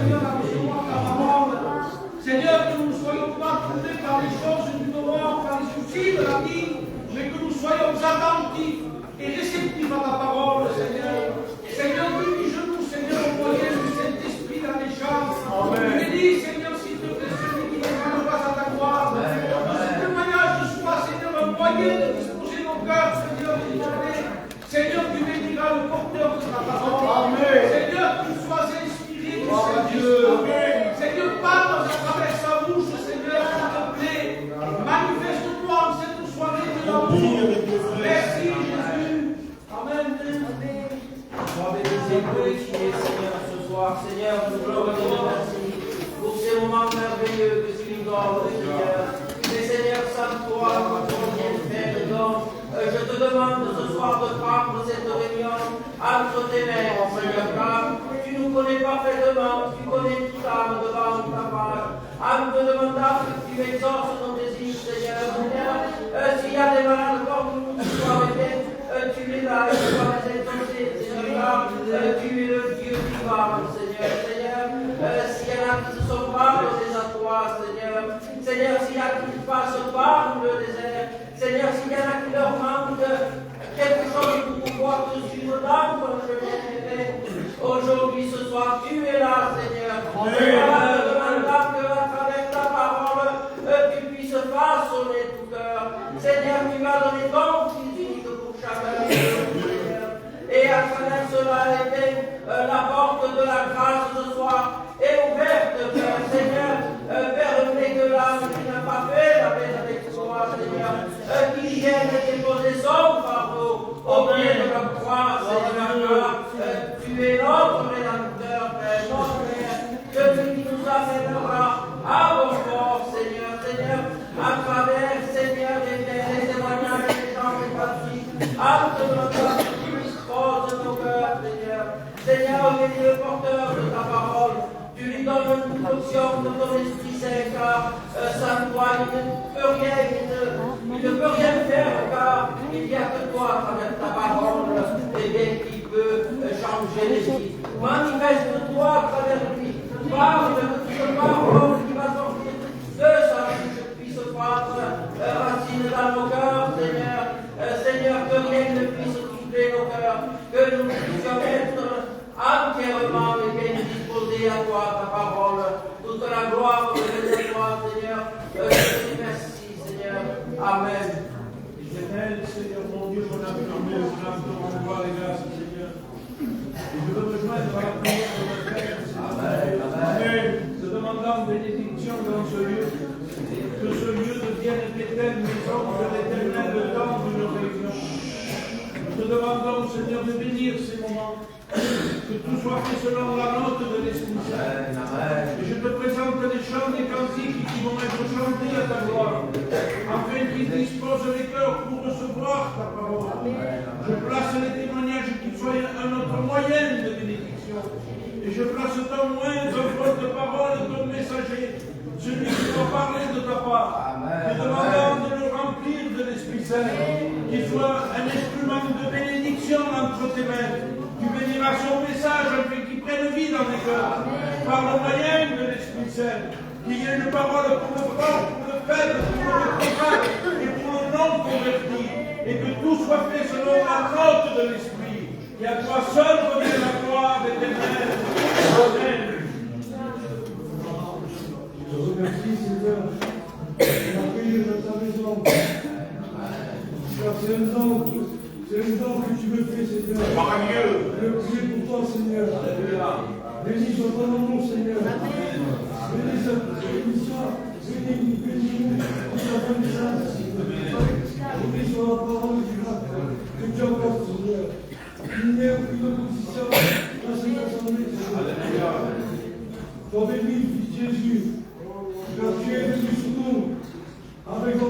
Seigneur, à recevoir ta parole. Seigneur, que nous ne soyons pas troublés par les choses du moment, par les soucis de la vie, mais que nous soyons attentifs et réceptifs à ta parole, Seigneur. Seigneur, dirige-nous, Seigneur, au moyen du Saint-Esprit dans les champs. Tu me dis, Seigneur, s'il te plaît, celui qui ne parle pas à ta gloire, que ce témoignage soit, Seigneur, un moyen de disposer nos cœurs, Seigneur, Seigneur, tu béniras le porteur de ta parole. Amen. Seigneur, tu sois inspiré du Saint-Esprit. Seigneur, parle à travers sa bouche, Seigneur, s'il te plaît. Manifeste-toi en cette soirée de l'amour. Merci, Jésus. Amen. Sois béni et glorifié, Seigneur, ce soir. Seigneur, nous glorifions et nous remercions pour ces moments merveilleux que tu nous donnes, Seigneur. Mais Seigneur, salve-toi, quand on vient de faire donc. Je te demande ce soir de prendre cette réunion entre tes mains, Seigneur, car tu nous connais parfaitement, tu connais toute âme devant ta page. En te demandant que tu exauces nos désirs, Seigneur, s'il y a des malades comme nous qui soient arrêtés, tu les as, tu dois les exaucer, Seigneur, tu es le Dieu qui parle, Seigneur, s'il y en a qui ne sont pas posés à toi, Seigneur, s'il y a qui passent par le désert, Seigneur, s'il y en a qui leur manque quelque chose pour pouvoir te suivre dans ton chemin, aujourd'hui, ce soir, tu es là, Seigneur. Demandant qu'à travers ta parole, tu puisses façonner tout cœur. Seigneur, tu m'as donné ton Fils unique pour chacun de nous, Seigneur. Et à travers cela, la porte de la grâce ce soir est ouverte, Père, Seigneur. Permets que l'âme qui n'a pas fait la paix avec toi, Seigneur, qui vienne déposer son fardeau au pied de la croix, Seigneur, tu es notre Rédempteur, Père, notre Père, celui qui nous amènera à vos forces, Seigneur, à travers, Seigneur, les témoignages des gens et patriotes, à te demander que tu disposes nos cœurs, Seigneur, bénis le porteur de ta parole. Tu lui donnes une option de ton Esprit Saint, car sans toi, il ne peut rien faire, car il n'y a que toi, à travers ta parole, qui peut changer les vies. Manifeste-toi à travers lui. Parle que toute parole qui va sortir de sa bouche puisse prendre racine dans nos cœurs, Seigneur, que rien ne puisse troubler nos cœurs, que nous puissions être entièrement et bien disposés à toi, ta parole. Toute la gloire de toi, Seigneur. Je te remercie, Seigneur. Amen. Éternel, Seigneur mon Dieu, mon âme, mon gloire et grâce, Seigneur. Et je veux me joindre à la prière de notre Père, Amen. Te demandant bénédiction dans ce lieu, que ce lieu devienne l'éternelle maison de l'éternel le temps de nos réunions. Nous te demandons, Seigneur, de bénir ces moments, que tout soit fait selon la note de l'Esprit Saint. Et je te présente les chants des cantiques qui vont être chantés à ta gloire, afin qu'ils disposent les cœurs pour recevoir ta parole. Je place les témoignages qui soient un autre moyen de bénédiction. Et je place ton moyen, ton de parole, ton messager, celui qui va parler de ta part. Te demandant de le remplir de l'Esprit Saint, qu'il soit un instrument de bénédiction entre tes mains. Tu béniras son message afin qu'il prenne vie dans les cœurs. Par le moyen de l'Esprit Saint, qu'il y ait une parole pour le fort, pour le faible, pour le coupable et pour le non-converti. Et que tout soit fait selon la note de l'Esprit. Et à toi seul revient la gloire éternelle. Amen. Je remercie, Seigneur, pour l'accueil de ta maison. Car c'est un don que tu me fais, Seigneur. Je prie pour toi, Seigneur. Bénis soit ton nom, Seigneur. Bénis cette émission. Bénis-nous pour ta connaissance. Bénis soit la parole que tu apportes, Seigneur. Il n'y a aucune opposition dans cette assemblée, Seigneur. Sois béni, Fils Jésus. Car tu es venu sur nous avec ton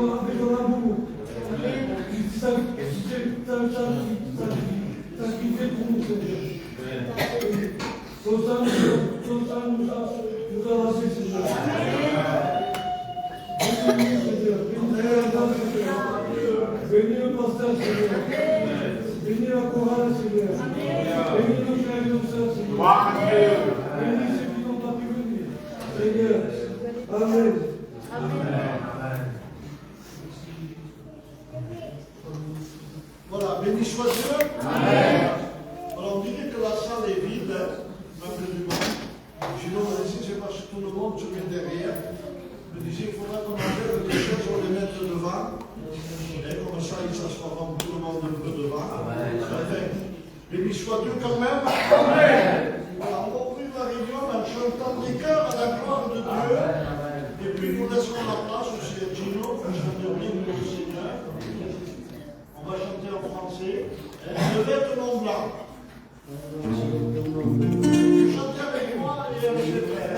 amour. Tu sacrifié pour nous, Seigneur. Ton sang nous a rassés, Seigneur. Bénis, Seigneur. Bénis le pasteur, Seigneur. Bénis la chorale, Seigneur. Bénis nos frères et nos sœurs, Seigneur. Bénis ceux qui n'ont pas pu Amen. Voilà, béni soit Dieu. Amen. Alors on dirait que la salle est vide, un peu du monde. Sinon, ici, c'est parce que tout le monde se met derrière. Je me disais qu'il faudra qu'on enlève des choses, on les mette devant. Et comme ça, il s'assoira tout le monde un peu devant. Amen. Béni soit Dieu quand même. Amen. Voilà, on va ouvrir la réunion en chantant des cœurs à la gloire de Dieu. Amen. Et puis nous laisserons la place aussi à Gino pour chanter l'hymne du Seigneur. On va chanter en français. Le vêtement blanc. Chantez avec moi et avec les frères.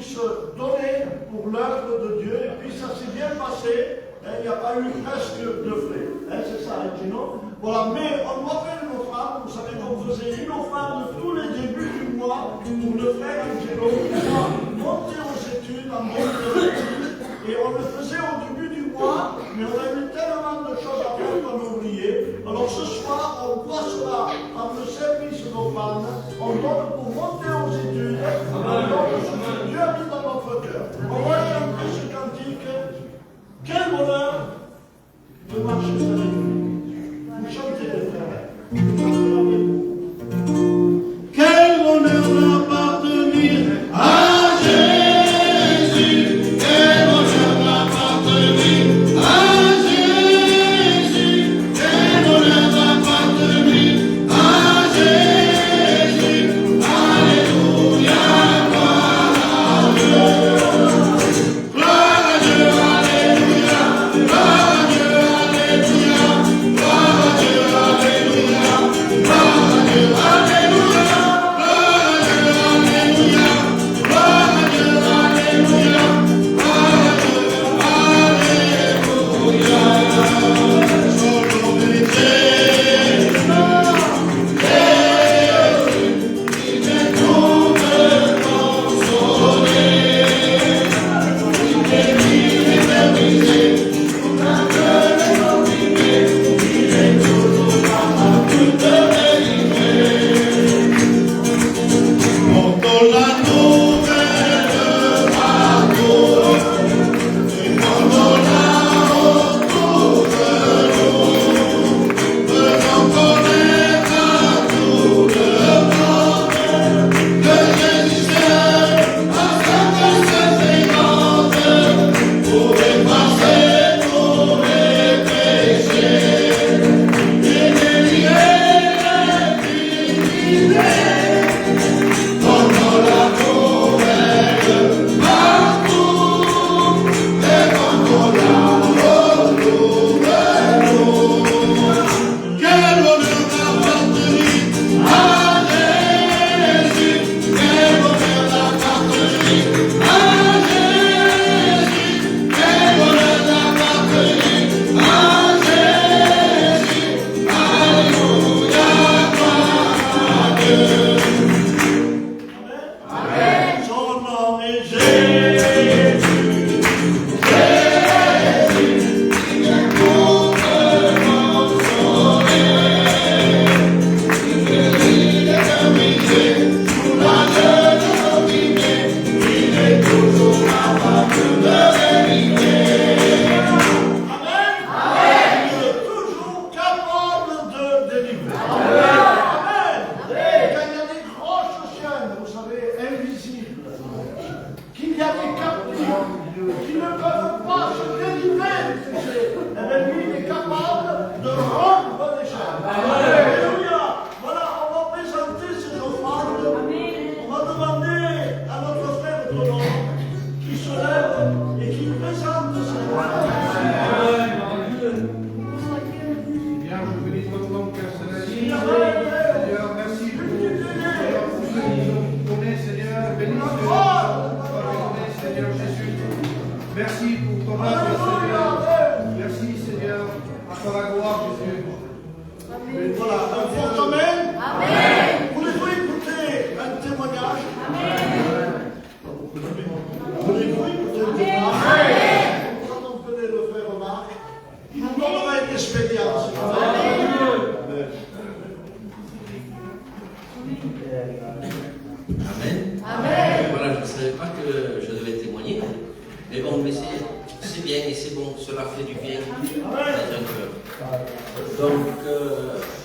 puisse donner pour l'œuvre de Dieu. Et puis ça s'est bien passé. Il n'y a pas eu presque de frais. C'est ça, Gino. Voilà, mais on doit faire une offrande. Vous savez qu'on faisait une offrande tous les débuts du mois pour le frère Angelo pour monter aux études en Montréal. Et on le faisait au début du mois, mais on a eu tellement de choses à faire qu'on a oublié. Alors ce soir, on doit cela par le service d'offrande. On donne pour monter aux études. On donne ce que Dieu a mis dans notre cœur. On va chanter ce cantique. Quel bonheur de marcher avec lui. Vous chantez les frères. Quel bonheur d'appartenir à Jésus. Quel bonheur d'appartenir à Jésus. Quel bonheur d'appartenir à Jésus. Alléluia, gloire à Dieu. Gloire à Dieu, alléluia. Gloire à Dieu, alléluia. Gloire à Dieu, alléluia. Gloire à Dieu, alléluia. Merci pour ton œuvre, Seigneur. Merci, Seigneur. À toi la gloire, Jésus. Amen. Voilà, un fort amen. Amen. Voulez-vous écouter un témoignage? Amen. Voulez-vous écouter un témoignage? Amen. Quand on peut le faire remarque, il nous donnera une expérience. Amen. Amen. Amen. Voilà, je ne savais pas que je devais témoigner. Mais bon, mais c'est bien et c'est bon, cela fait du bien dans un cœur. Donc,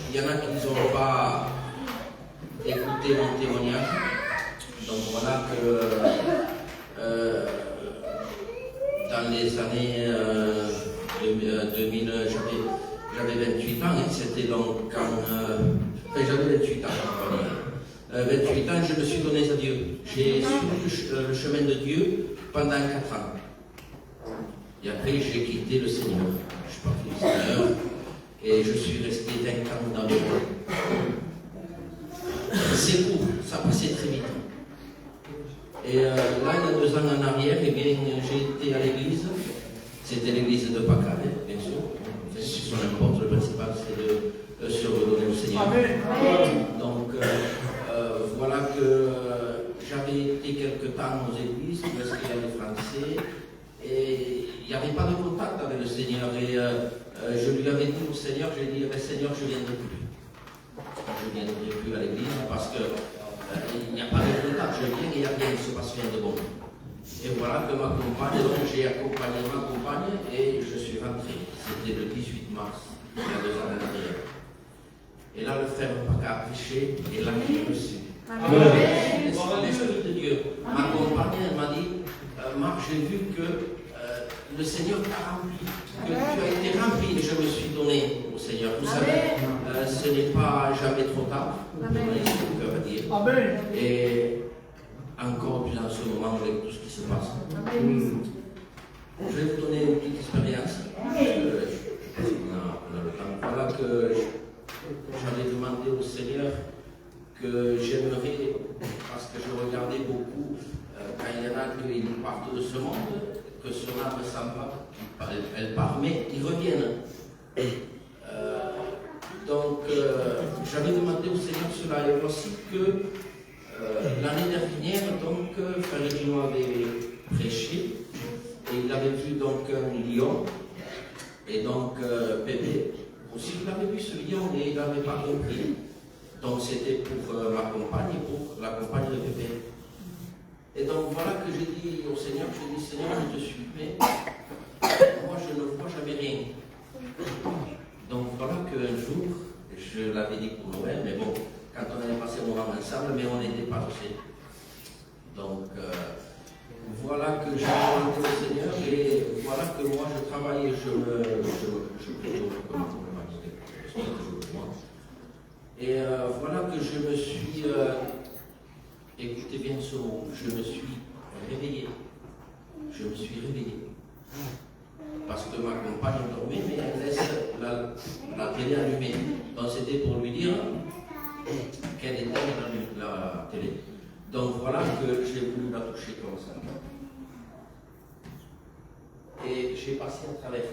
il y en a qui n'ont pas écouté mon témoignage. Donc voilà que dans les années 2000, j'avais 28 ans, et c'était donc quand j'avais 28 ans, on va dire. 28 ans, je me suis donné à Dieu. J'ai suivi le chemin de Dieu pendant 4 ans. Et après, j'ai quitté le Seigneur. Je suis parti du Seigneur et je suis resté 20 ans dans le monde. C'est court, ça passait très vite. Et là, il y a 2 ans en arrière, eh bien, j'ai été à l'église. C'était l'église de Pâques, bien sûr. Si son importe, le principal, c'est de se redonner au Seigneur. Donc, voilà que j'avais été quelque temps aux églises, parce qu'il y avait français, et il n'y avait pas de contact avec le Seigneur. Et je lui avais dit au Seigneur, j'ai dit, Seigneur, je ne viendrai plus. Je ne viendrai plus à l'église parce que il n'y a pas de contact, je viens et il n'y a rien qui se passe rien de bon. Et voilà que ma compagne, donc j'ai accompagné ma compagne et je suis rentré. C'était le 18 mars, il y a 2 ans en arrière. Et là, le frère Paca a prêché et là, j'ai reçu. L'Esprit de Dieu. Ma compagne, elle m'a dit, Marc, j'ai vu que le Seigneur t'a rempli, que tu as été rempli et je me suis donné au Seigneur. Vous savez, ce n'est pas jamais trop tard. Amen. Et encore plus dans ce moment avec tout ce qui se passe. Je vais vous donner une petite expérience. Voilà que j'avais demandé au Seigneur que j'aimerais, parce que je regardais beaucoup, quand il y en a qui partent de ce monde, que cela ne s'en va, elle part, mais ils reviennent. Donc, j'avais demandé au Seigneur cela, et voici que l'année dernière, donc, Frère Gino avait prêché, et il avait vu donc un lion, et donc Pépé aussi, il avait vu ce lion, et il n'avait pas compris. Donc, c'était pour ma compagne, pour la compagne de Pépé. Et donc, voilà que j'ai dit au Seigneur, j'ai dit, Seigneur, je te suis, mais moi, je ne vois jamais rien. Donc, voilà qu'un jour, je l'avais dit pour Noël, mais bon, quand on avait passé un moment ensemble, mais on n'était pas aussi. Donc, voilà que j'ai demandé au Seigneur, et voilà que moi, je travaille, et voilà que je me suis, écoutez bien ce mot, je me suis réveillé. Je me suis réveillé. Parce que ma compagne dormait, mais elle laisse la télé allumée. Donc c'était pour lui dire qu'elle éteint la télé. Donc voilà que j'ai voulu la toucher comme ça. Et j'ai passé à travers.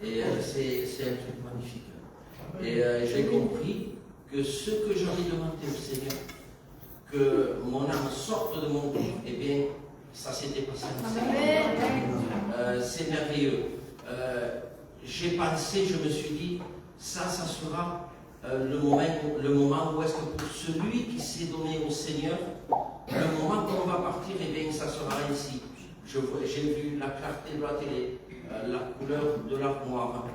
Et c'est un truc magnifique. Et j'ai compris que ce que j'avais demandé au Seigneur, que mon âme sorte de mon corps, eh bien, ça s'était passé ensemble. C'est merveilleux. J'ai pensé, je me suis dit, ça sera le moment où est-ce que pour celui qui s'est donné au Seigneur, le moment qu'on va partir, eh bien, ça sera ainsi. J'ai vu la clarté de la télé, la couleur de l'armoire.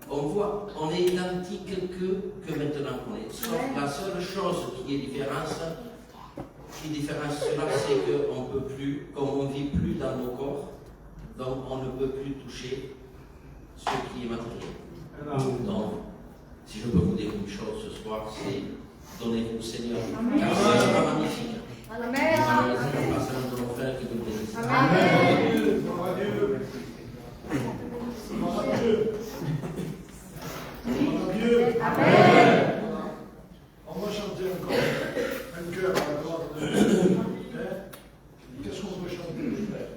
On voit, on est identique que maintenant qu'on est. Sauf la seule chose qui est différence cela, c'est qu'on ne peut plus, comme on ne vit plus dans nos corps, donc on ne peut plus toucher ce qui est matériel. Donc, si je peux vous dire une chose ce soir, c'est donnez-vous au Seigneur. Car ce sera magnifique. Amen. Passe à notre frère qui nous bénisse. Amen. Amen. On va chanter encore un cœur à la gloire de Dieu. Qu'est-ce qu'on peut chanter, frère?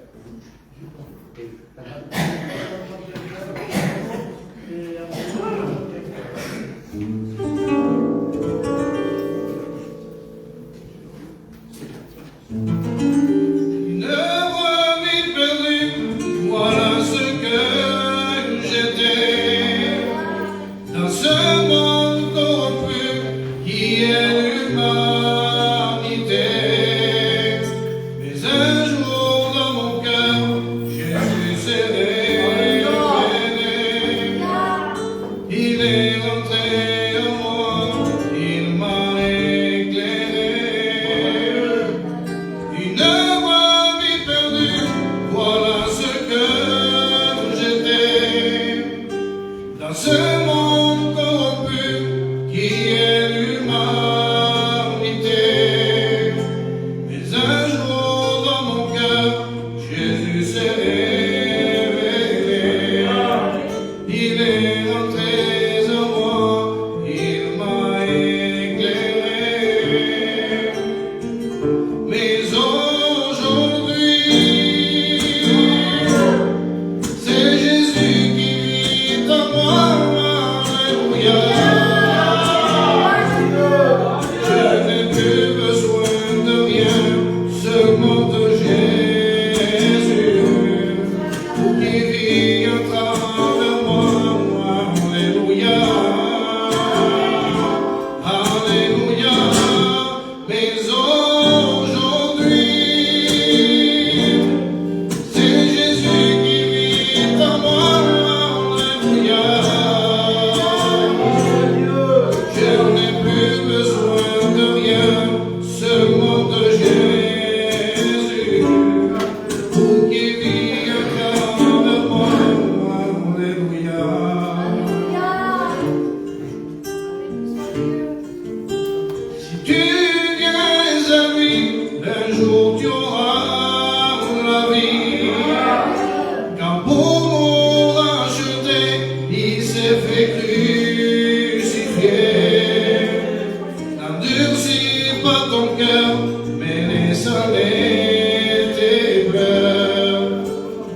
pas ton cœur, mais laisse aller tes pleurs.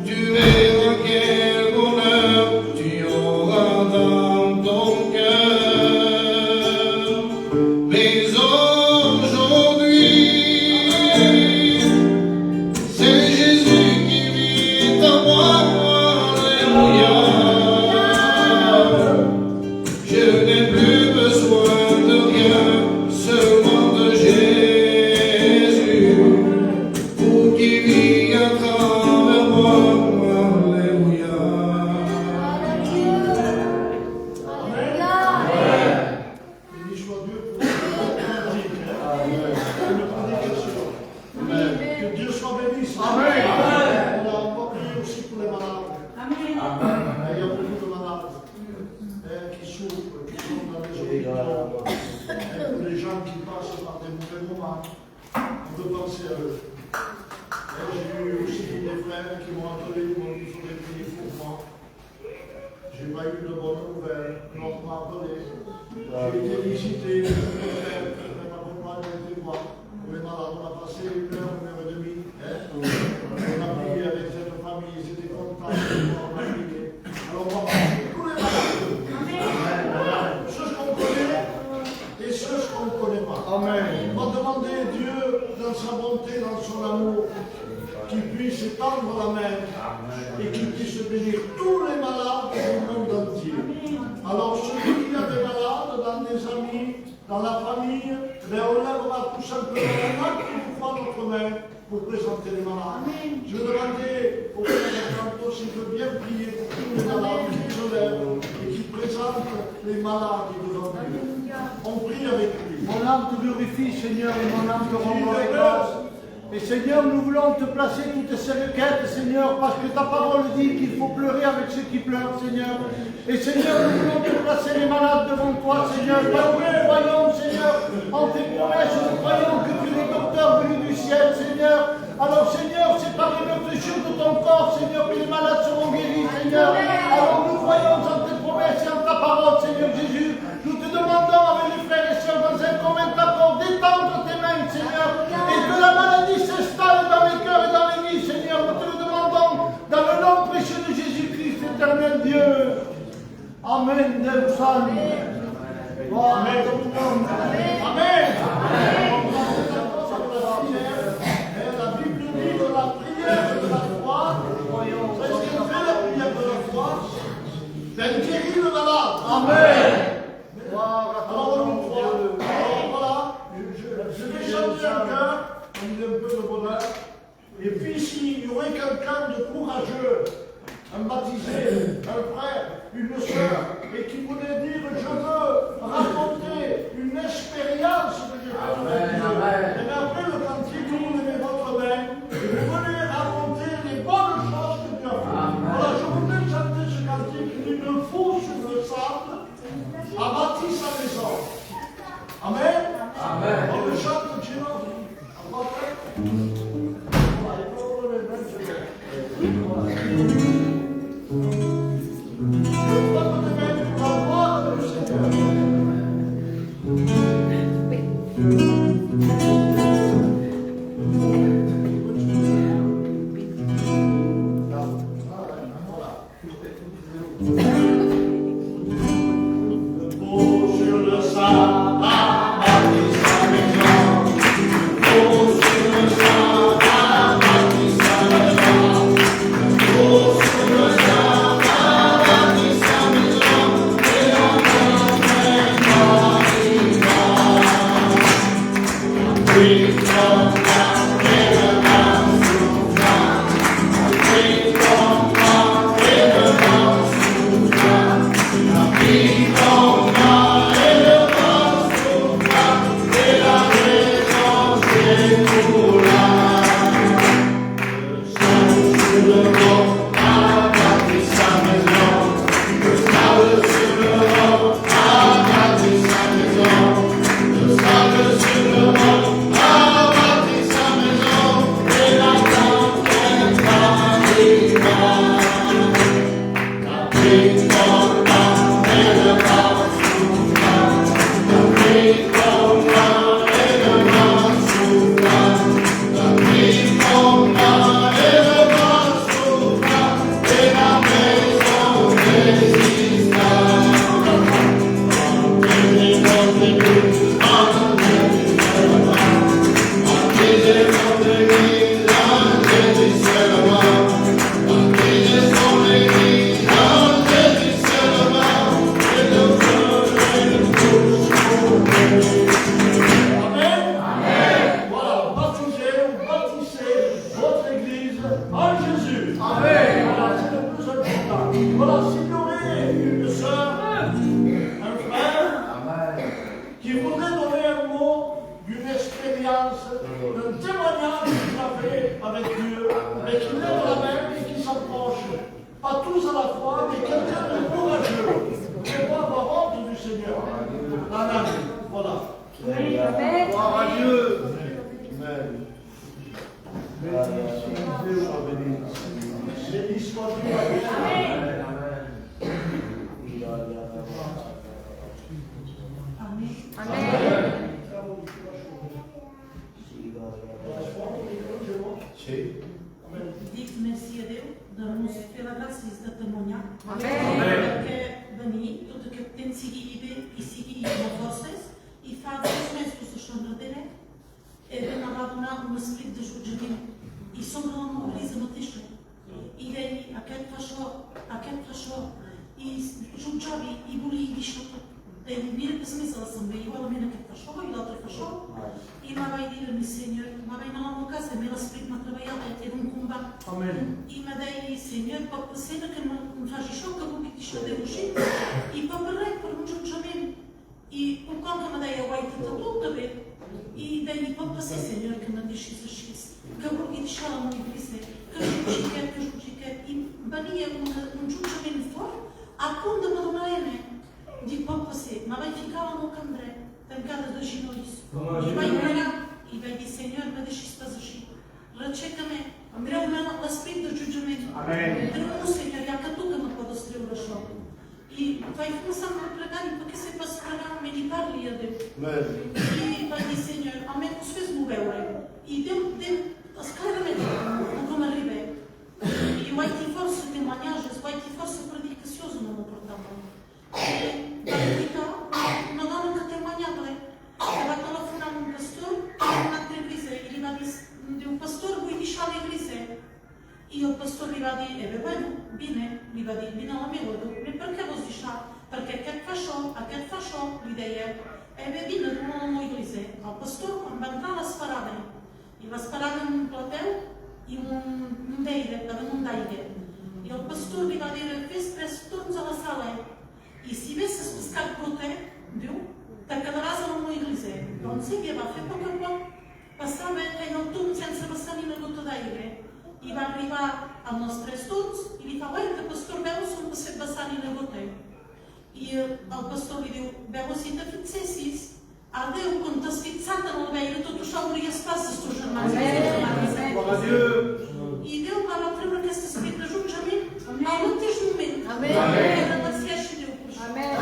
Tu verras quel bonheur tu auras dans ton cœur. Mais aujourd'hui, c'est Jésus qui vit en moi. Alléluia. Je n'ai plus besoin de rien, seulement de Jésus, pour qu'il vit à travers moi. Alléluia. Béni soit Dieu pour une prédication. Que Dieu soit béni. Amen. On a encore prié aussi pour les malades. Il y a beaucoup de malades qui souffrent, qui sont dans les hôpitaux. Pour les gens qui passent par des mauvais moments, on peut penser à eux. J'ai eu aussi des frères qui m'ont appelé, qui m'ont dit qu'il faudrait prier pour moi. Je n'ai pas eu de bonnes nouvelles, l'autre m'a appelé. J'ai été visité, je vais ma compagne a été voir. Les malades, on a passé 1 heure, 1 heure et demie. On a prié avec cette famille, ils étaient contents, on a prié. Alors on va prier tous les malades. Ceux qu'on connaît et ceux qu'on ne connaît pas. Amen. On va demander à Dieu, dans sa bonté, dans son amour, qu'il puisse étendre la main et qu'il puisse bénir tous les malades du monde entier. Alors, celui qui a des malades, dans des amis, dans la famille, ben on lèvera tout simplement la main qui nous fera notre main pour présenter les malades. Je vais demander au frère Canto s'il veut bien prier pour tous les malades qui se lèvent et qui présentent les malades devant Dieu. On prie avec lui. Mon âme te glorifie, Seigneur, et mon âme te rend gloire et grâce. Et Seigneur, nous voulons te placer toutes ces requêtes, Seigneur, parce que ta parole dit qu'il faut pleurer avec ceux qui pleurent, Seigneur. Et Seigneur, nous voulons te placer les malades devant toi, Seigneur, parce que nous croyons, Seigneur, en tes promesses, nous croyons que tu es le docteur venu du ciel, Seigneur. Alors, Seigneur, c'est par les meurtrissures de ton corps, Seigneur, que les malades seront guéris, Seigneur. Alors, nous croyons en tes promesses et en ta parole, Seigneur Jésus. Nous te demandons, avec les frères et sœurs, dans un commun accord, d'étendre tes mains, Seigneur, et que la maladie s'installe dans les cœurs et dans les vies, Seigneur. Nous te le demandons dans le nom précieux de Jésus-Christ, éternel Dieu. Amen. Deus salve. Amen. Amen. La Bible dit que la prière de la foi, c'est ce que fait la prière de la foi, elle guérit le malade. Amen. Alors on nous croit. Alors voilà, je vais chanter un chœur, on dit un peu de bonheur. Et puis s'il y aurait quelqu'un de courageux, un baptisé, un frère, une sœur, et qui voulait dire je veux raconter une expérience que j'ai faite avec Dieu. Et bien après le cantique, vous levez votre main et vous venez raconter les bonnes choses que Dieu a fait. Voilà, je voudrais chanter ce cantique, une fou sur le sable a bâti sa maison. Amen. Amen. On le chante, Gino. On va faire. Voilà, il faut lever les mains, c'est bon. Dic merci a Déu de nos fer la gràcia de testimoniar perquè venir tot aquest temps sigui bé i sigui amb forces i fa 2 mesos d'això enrere vam donar un esperit de jutjament i sobre la mobilitza mateixa i deia aquest fa això i jutjava i volia dir això tot. Deia, mira que és més a l'assemblea, igualment aquest fa això i l'altre fa això i me vaig dir a mi senyor, me vaig anar a la meva casa, mi l'esperit m'ha treballat, era un combat i me deia, senyor, pot ser que em faci això, que vulgui dir això, Déu així i pot res per un jutjament i un cop que me deia, guai, tu també i deia, pot ser, senyor, que me'n deixis així, que vulgui deixar la meva iglesia, que jutgi aquest i venia un jutjament fort a punt de me donar dic, pot ser, me vaig ficar a la meu cambra, tancada de genolls, i vaig pregar, i vaig dir, senyor, me deixis pas així, retxeca-me, treu-me l'esperit de jutjament, treu-me, senyor, ja que tu que me podes treure això. I vaig començar a pregar, i per què se pas pregar-me i parli a Déu? I vaig dir, senyor, almenys fes-m'ho veure, i Déu, esclarament, com arriba. I vaig dir força temaniages, vaig dir força predicacions en el meu portable. Vaig dir que una dona que temaniava, que va telefonar a un pastor a una altra iglesia i li va dir, diu, pastor, vull deixar l'iglesia. I el pastor li va dir, bueno, vine, li va dir, vine a la meva, diu, per què vols deixar? Perquè aquest fa això, li deia, vine a la meva iglesia. El pastor, quan va entrar, l'esperava. I l'esperava en un plateu i un d'aire, damunt d'aire. I el pastor li va dir, fes 3 torns a la sala. I si vesses pescat prote, diu, te quedaràs a la meva iglesia. Doncs sí, va fer poc a poc. Passava en el turn sense passar ni una gota d'aire. I va arribar amb els 3 turns i li fa, que pastor, veus on passat passar ni una gota. I el pastor li diu, veus si te fixessis, a Déu, quan t'has fixat en el veire, tot això hauries pas els teus germans i les teves germanes. I Déu va treure aquest esperit de jutjament al mateix moment. I remercieixi Déu. Amen.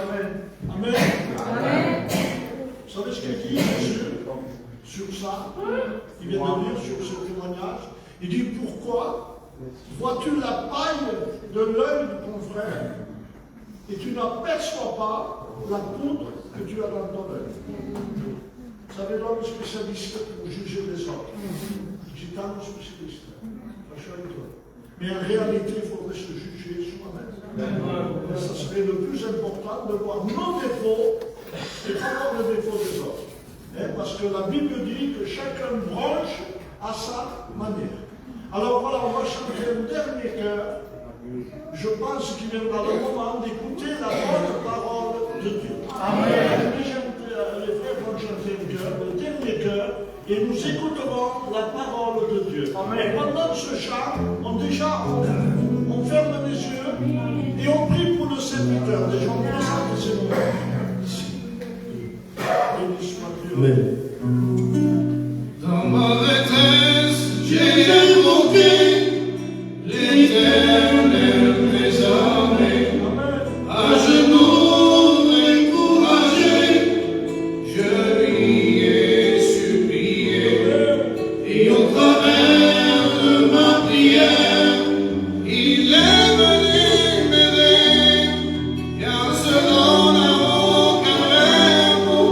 Amen. Amen. Vous savez ce qu'il dit sur ça? Il vient de lire sur ce témoignage. Il dit, pourquoi vois-tu la paille de l'œil de ton frère et tu n'aperçois pas la poudre que tu as dans ton œil? Vous savez, l'homme spécialiste pour juger les autres. Gitano spécialiste. Mais en réalité, il faudrait se juger soi-même. Ça serait le plus important de voir nos défauts et pas voir les défauts des autres. Parce que la Bible dit que chacun branche à sa manière. Alors voilà, on va chanter un dernier chœur. Je pense qu'il viendra le moment d'écouter la bonne parole de Dieu. Amen. Les frères vont chanter un chœur, le dernier chœur, et nous écouterons la parole de Dieu. Amen. Et pendant ce chant, on ferme les yeux et on prie pour le serviteur. Les gens présents de ces moments. Béni soit Dieu. Dans ma détresse, j'ai invoqué l'Éternel mes armées. À genoux découragé, je lui ai supplié. Et au travers de ma prière, il est venu m'aider. Car selon la aucun verbe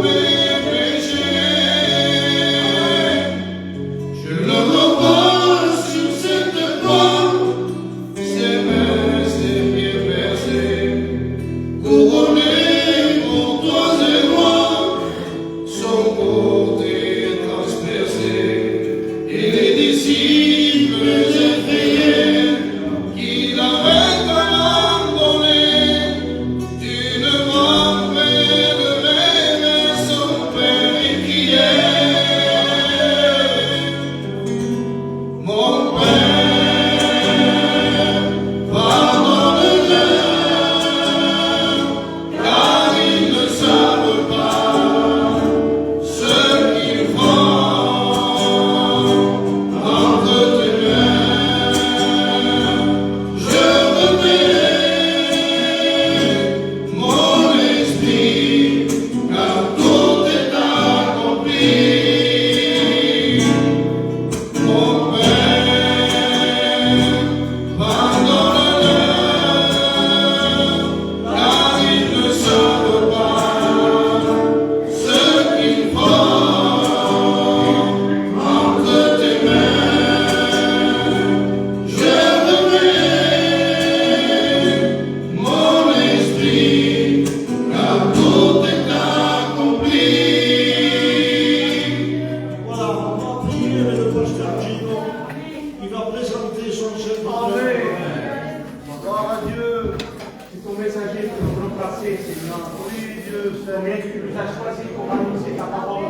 Seigneur, tu nous as choisis pour annoncer ta parole.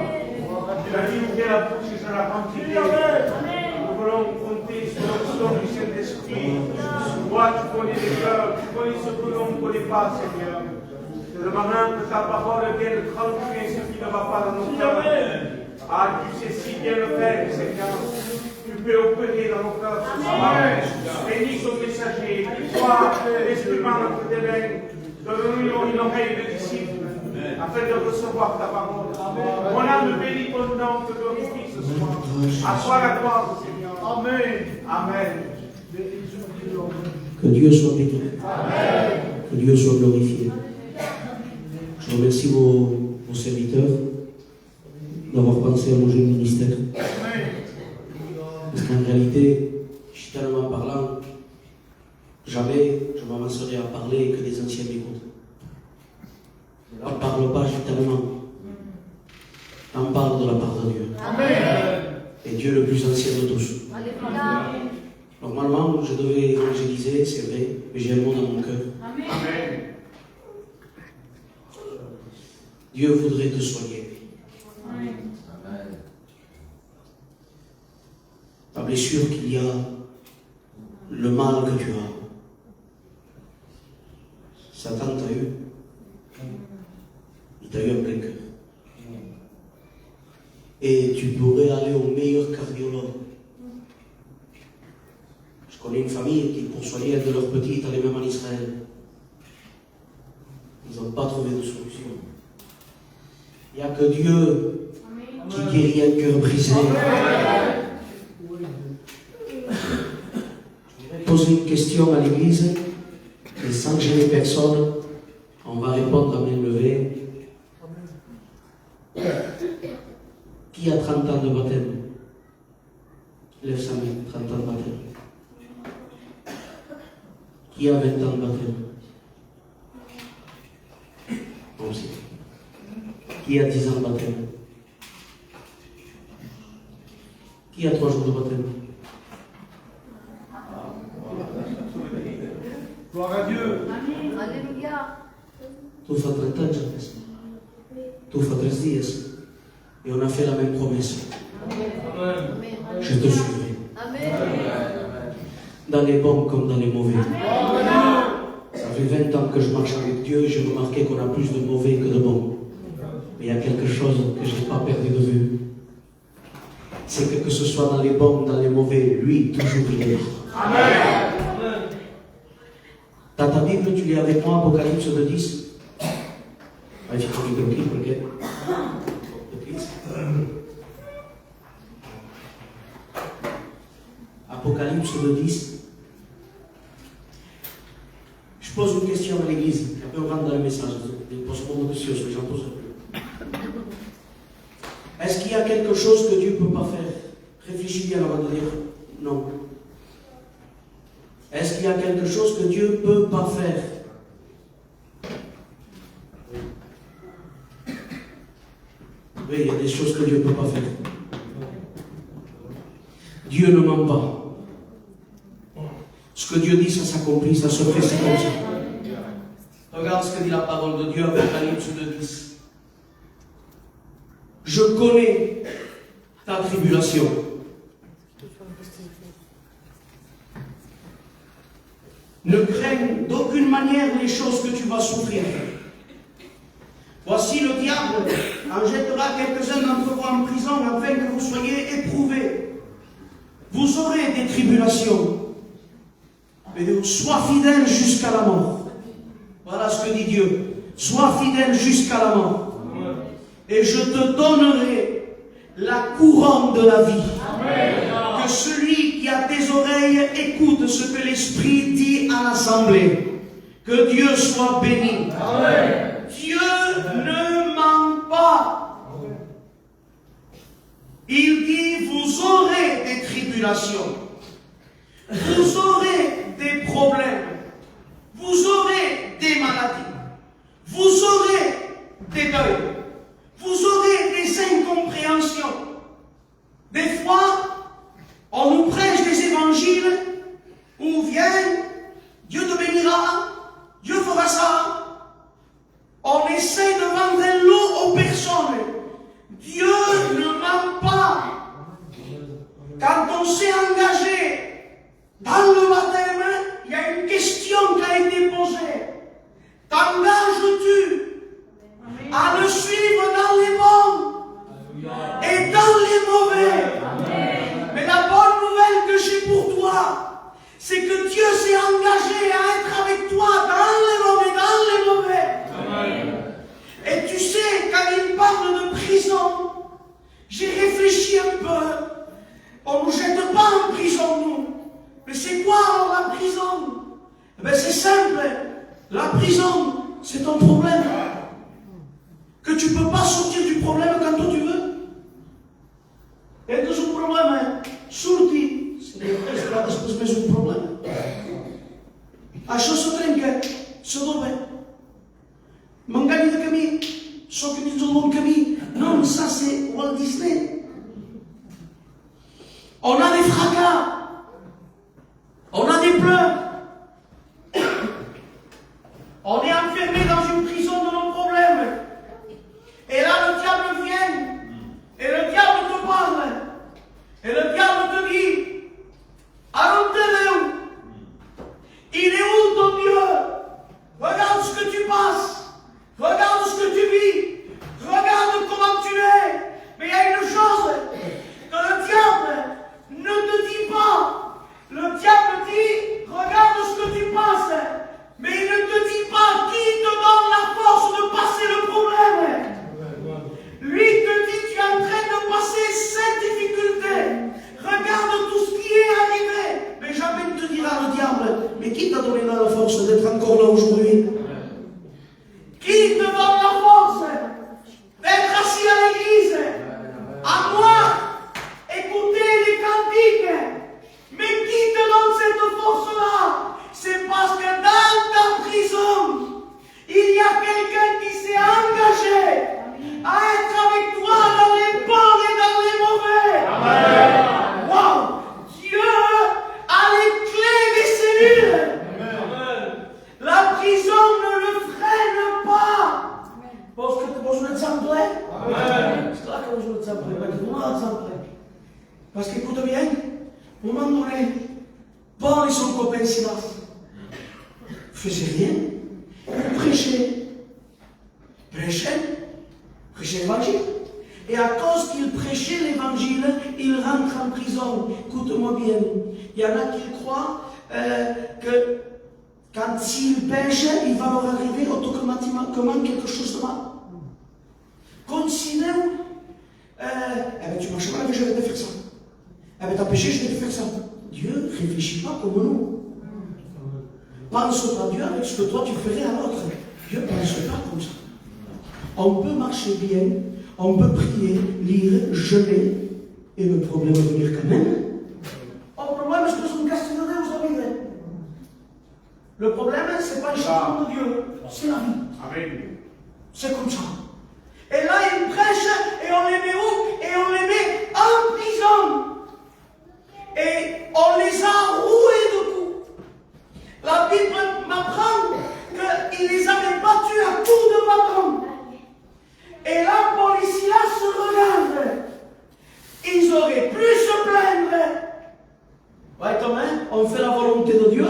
Tu as dit ouvrir la bouche et je la remplirai. Nous voulons compter sur l'onction du Saint-Esprit. Toi, tu connais les cœurs, tu connais ce que l'on ne connaît pas, Seigneur. Te demandant que ta parole vienne tranquilliser ce qui ne va pas dans nos cœurs. Ah, tu sais si bien le faire, Seigneur. Tu peux opérer dans nos cœurs ce soir. Bénis ton messager. Toi, l'exprimant entre tes mains. Donne-nous une oreille de disciple, afin de recevoir ta parole. Mon âme bénit ton nom, te glorifie ce soir. À toi la gloire, Seigneur. Amen. Amen. Que Dieu soit béni. Amen. Que Dieu soit glorifié. Je remercie vos serviteurs d'avoir pensé à mon jeune ministère. Parce qu'en réalité, chitalement parlant, jamais je m'avancerai à parler que des anciens m'écoutent. On ne parle pas gitalement. On parle de la part de Dieu. Amen. Et Dieu le plus ancien de tous. Normalement, je devais évangéliser, c'est vrai, mais j'ai un mot dans mon cœur. Amen. Dieu voudrait te soigner. Amen. Ta blessure qu'il y a, le mal que tu as. Satan t'a eu. Il t'a eu en plein cœur. Et tu pourrais aller au meilleur cardiologue. Je connais une famille qui, pour soigner un de leurs petits, est allée même en Israël. Ils n'ont pas trouvé de solution. Il n'y a que Dieu qui guérit un cœur brisé. Je vais poser une question à l'église, et sans gêner personne, on va répondre à main levée. Qui a 30 ans de baptême? Lève sa main, 30 ans de baptême. Qui a 20 ans de baptême? Moi aussi. Qui a 10 ans de baptême? Qui a 3 jours de baptême? Gloire à Dieu. Alléluia. Tu fas 30 ans, Jean-Pierre. Tu fas 13 dias. Et on a fait la même promesse. Je te suivrai. Dans les bons comme dans les mauvais. Ça fait 20 ans que je marche avec Dieu et j'ai remarqué qu'on a plus de mauvais que de bons. Mais il y a quelque chose que je n'ai pas perdu de vue. C'est que ce soit dans les bons, dans les mauvais, lui, toujours il est là. Amen. Dans ta Bible, tu lis avec moi Apocalypse 2:10. Vai ficar aqui porque Apocalypse 2:10. Je pose une question à l'église, après on rentre dans le message. Je pose pas de questions, j'en pose plus. Est-ce qu'il y a quelque chose que Dieu ne peut pas faire? Réfléchis bien avant de dire non. Est-ce qu'il y a quelque chose que Dieu ne peut pas faire? Oui, il y a des choses que Dieu ne peut pas faire. Dieu ne ment pas. Ce que Dieu dit, ça s'accomplit, ça se fait, c'est comme ça. Regarde ce que dit la parole de Dieu, Apocalypse 2:10. Je connais ta tribulation. Ne craigne d'aucune manière les choses que tu vas souffrir. Voici le diable en jettera quelques-uns d'entre vous en prison afin que vous soyez éprouvés. Vous aurez des tribulations. Mais sois fidèle jusqu'à la mort. Voilà ce que dit Dieu. Sois fidèle jusqu'à la mort. Et je te donnerai la couronne de la vie. Amen. Que celui qui a des oreilles écoute ce que l'Esprit dit à l'Assemblée. Que Dieu soit béni. Amen. Dieu ne ment pas. Il dit, vous aurez des tribulations. Vous aurez des problèmes. Vous aurez des maladies. Vous aurez des deuils. Vous aurez des incompréhensions. Des fois, on nous prêche des évangiles où vient, Dieu te bénira, Dieu fera ça. On essaie de vendre un quand on s'est engagé dans le baptême, il y a une question qui a été posée. T'engages-tu à le suivre dans les bons et dans les mauvais? Mais la bonne nouvelle que j'ai pour toi, c'est que Dieu s'est engagé à être avec toi dans les bons et dans les mauvais. Et tu sais, quand il parle de prison, j'ai réfléchi un peu. On ne nous jette pas en prison, nous. Mais c'est quoi alors la prison? Eh bien, c'est simple. La prison, c'est ton problème. Que tu ne peux pas sortir du problème quand toi tu veux. Et que ce problème, surti, c'est là que se met un problème. Això se trenca, se doble. M'engany de camí, sóc dins del bon camí. Non, ça c'est Walt Disney. On a des fracas, on a des pleurs, on est enfermé dans une prison de nos problèmes. Et là, le diable vient, et le diable te parle, et le diable te dit, arrête-le, il est où ton Dieu? Regarde ce que tu passes, regarde ce que tu vis, regarde comment tu es. Mais il y a une chose que le diable ne te dit pas. Le diable dit, regarde ce que tu passes, mais il ne te dit pas qui te donne la force de passer le problème. Lui te dit, tu es en train de passer cette difficulté. Regarde tout ce qui est arrivé. Mais jamais te dira le diable, mais qui t'a donné la force d'être encore là aujourd'hui? Qui te donne la force d'être assis à l'église? À moi, écouter les cantiques. Mais qui te donne cette force-là? C'est parce que dans ta prison, il y a quelqu'un qui s'est engagé à être avec toi dans les bons et dans les mauvais. Amen. Wow. Dieu a les clés des cellules. Amen. La prison ne le freine pas. Posso l'exemple? Amen. C'est là que posso l'exemple. Parce qu'écoute bien, au moment donné, Paul et son copain Silas ne faisaient rien. Ils prêchaient l'évangile. Et à cause qu'ils prêchaient l'évangile, ils rentrent en prison. Écoute-moi bien, il y en a qui croient que quand s'ils pêchent, il va leur arriver automatiquement quelque chose de mal. Considère, tu marches mal, mais je vais te faire ça. T'as péché, je vais te faire ça. Dieu ne réfléchit pas comme nous. Pense pas Dieu avec ce que toi tu ferais à l'autre. Dieu ne pense pas comme ça. On peut marcher bien, on peut prier, lire, jeûner, et le problème va venir quand même. Le problème, c'est que c'est une question de Dieu, vous savez. Le problème, ce n'est pas le changement de Dieu, c'est la vie. Amen. C'est comme ça. Et là, ils prêchent, et on les met où? Et on les met en prison. Et on les a roués de coups. La Bible m'apprend qu'il les avait battus à coups de bâton. Et là, Paul et Silas se regardent. Ils auraient pu se plaindre. Ouais, quand même, on fait la volonté de Dieu.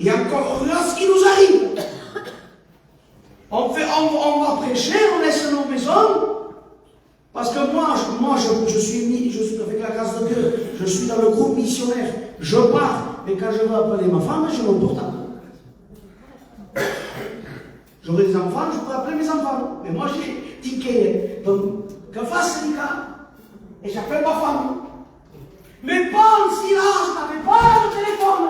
Et encore là, ce qui nous arrive. On va prêcher, on laisse nos maisons. Parce que moi je suis avec la grâce de Dieu, je suis dans le groupe missionnaire, je pars, mais quand je veux appeler ma femme, j'ai mon portable. J'aurai des enfants, je peux appeler mes enfants, mais moi j'ai ticket. Donc, que fasse les cas, et j'appelle ma femme. Mais Paul, Silas n'avait pas de téléphone,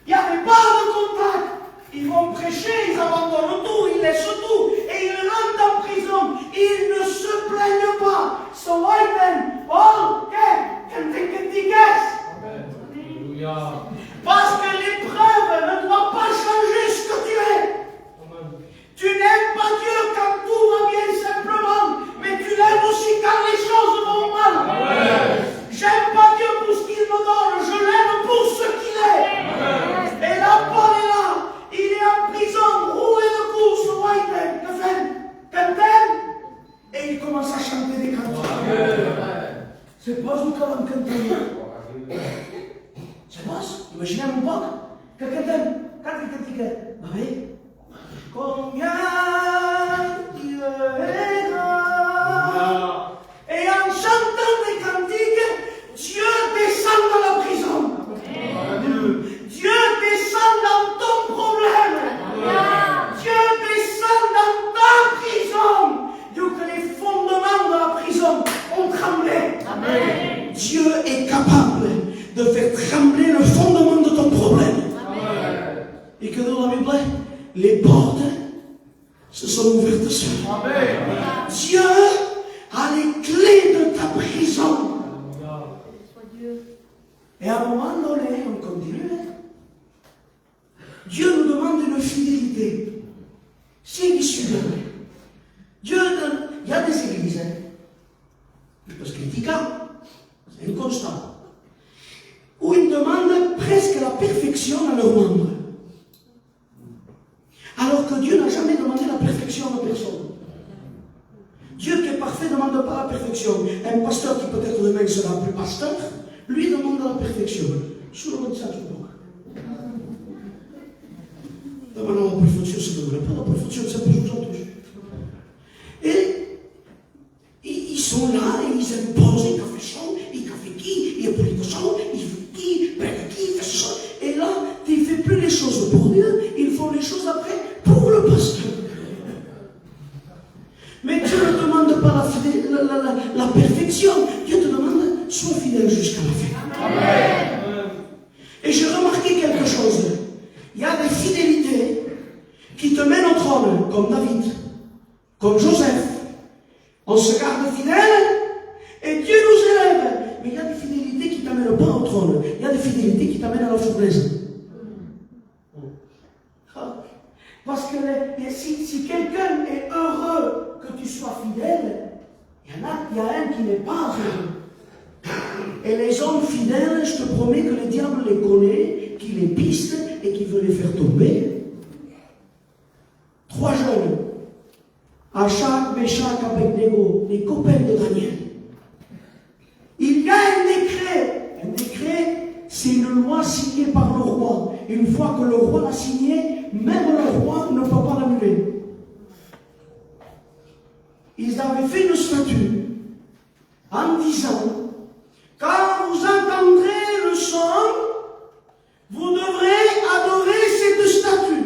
il n'y avait pas de contact. Ils vont prêcher, ils abandonnent tout, ils laissent tout, et ils rentrent en prison. Ils ne se plaignent pas. So why then? Paul, can take a ticket. Alléluia. Parce que l'épreuve ne doit pas changer ce que tu es. Amen. Tu n'aimes pas Dieu quand tout va bien simplement, mais tu l'aimes aussi quand les choses vont mal. Amen. J'aime pas Dieu pour ce qu'il me donne, je l'aime pour ce qu'il est. Amen. Et là, Paul est là. Il est en prison, roué de coups, white, que pas où qu'on va me canter. C'est pas, imaginez un peu que cantem, ah oui, combien Dieu est grand. Et en chantant des cantiques, Dieu descend dans la prison. Dieu descend dans ton problème. Dieu descend dans ta prison. Donc les fondements de la prison ont tremblé. Dieu est capable de faire trembler le fondement de ton problème. Et que dans la Bible, les portes se sont ouvertes sur toi. Dieu a les clés de ta prison. Et à un moment donné, on continue. Dieu nous demande une fidélité. C'est issu de lui. Dieu, il y a des églises, parce qu'il dit c'est une constante, où ils demandent presque la perfection à leurs membres. Alors que Dieu n'a jamais demandé la perfection à personne. Dieu qui est parfait ne demande pas la perfection. Un pasteur qui peut-être demain sera plus pasteur, lui demande la perfection. Sur le message de Dieu. Demandons la perfection, ça ne devrait pas. La perfection, c'est pour nous tous. Et ils sont là et ils imposent, ils font ça, ils font qui, ils font ça, ils font qui, ils font ça. Et là, ils ne font plus les choses pour Dieu, ils font les choses après pour le pasteur. Mais Dieu ne demande pas la perfection, Dieu te demande, sois fidèle jusqu'à la fin. Amen. Et j'ai remarqué quelque chose. Il y a des fidélités qui te mènent au trône, comme David, comme Joseph. On se garde fidèle et Dieu nous élève. Mais il y a des fidélités qui ne t'amènent pas au trône. Il y a des fidélités qui t'amènent à la fournaise. Parce que si quelqu'un est heureux que tu sois fidèle, il y a un qui n'est pas heureux. Et les hommes fidèles, je te promets que le diable les connaît, qu'il les piste et qu'il veut les faire tomber. 3 jeunes, Achak, Meshach, Abednego, les copains de Daniel. Il y a un décret. Un décret, c'est une loi signée par le roi. Et une fois que le roi l'a signé, même le roi ne peut pas l'annuler. Ils avaient fait une statue en disant, quand vous entendrez le son, vous devrez adorer cette statue.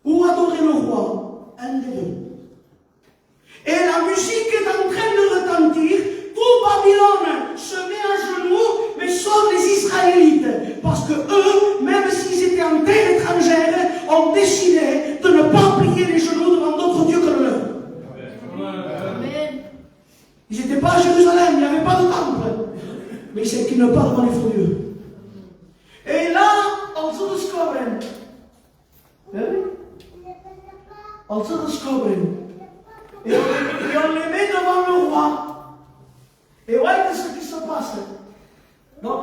Ou adorer le roi, un des deux. Et la musique est en train de retentir, tout Babylone se met à genoux, mais sauf les Israélites. Parce que eux, même s'ils étaient en terre étrangère, ont décidé de ne pas plier les genoux devant d'autres dieux que le leur. Ils n'étaient pas à Jérusalem, il n'y avait pas de temple. Mais ils s'inclinent pas devant les faux dieux. Et là, on se découvre. On se découvre. Et on les met devant le roi. Et ouais, qu'est-ce qui se passe? Non,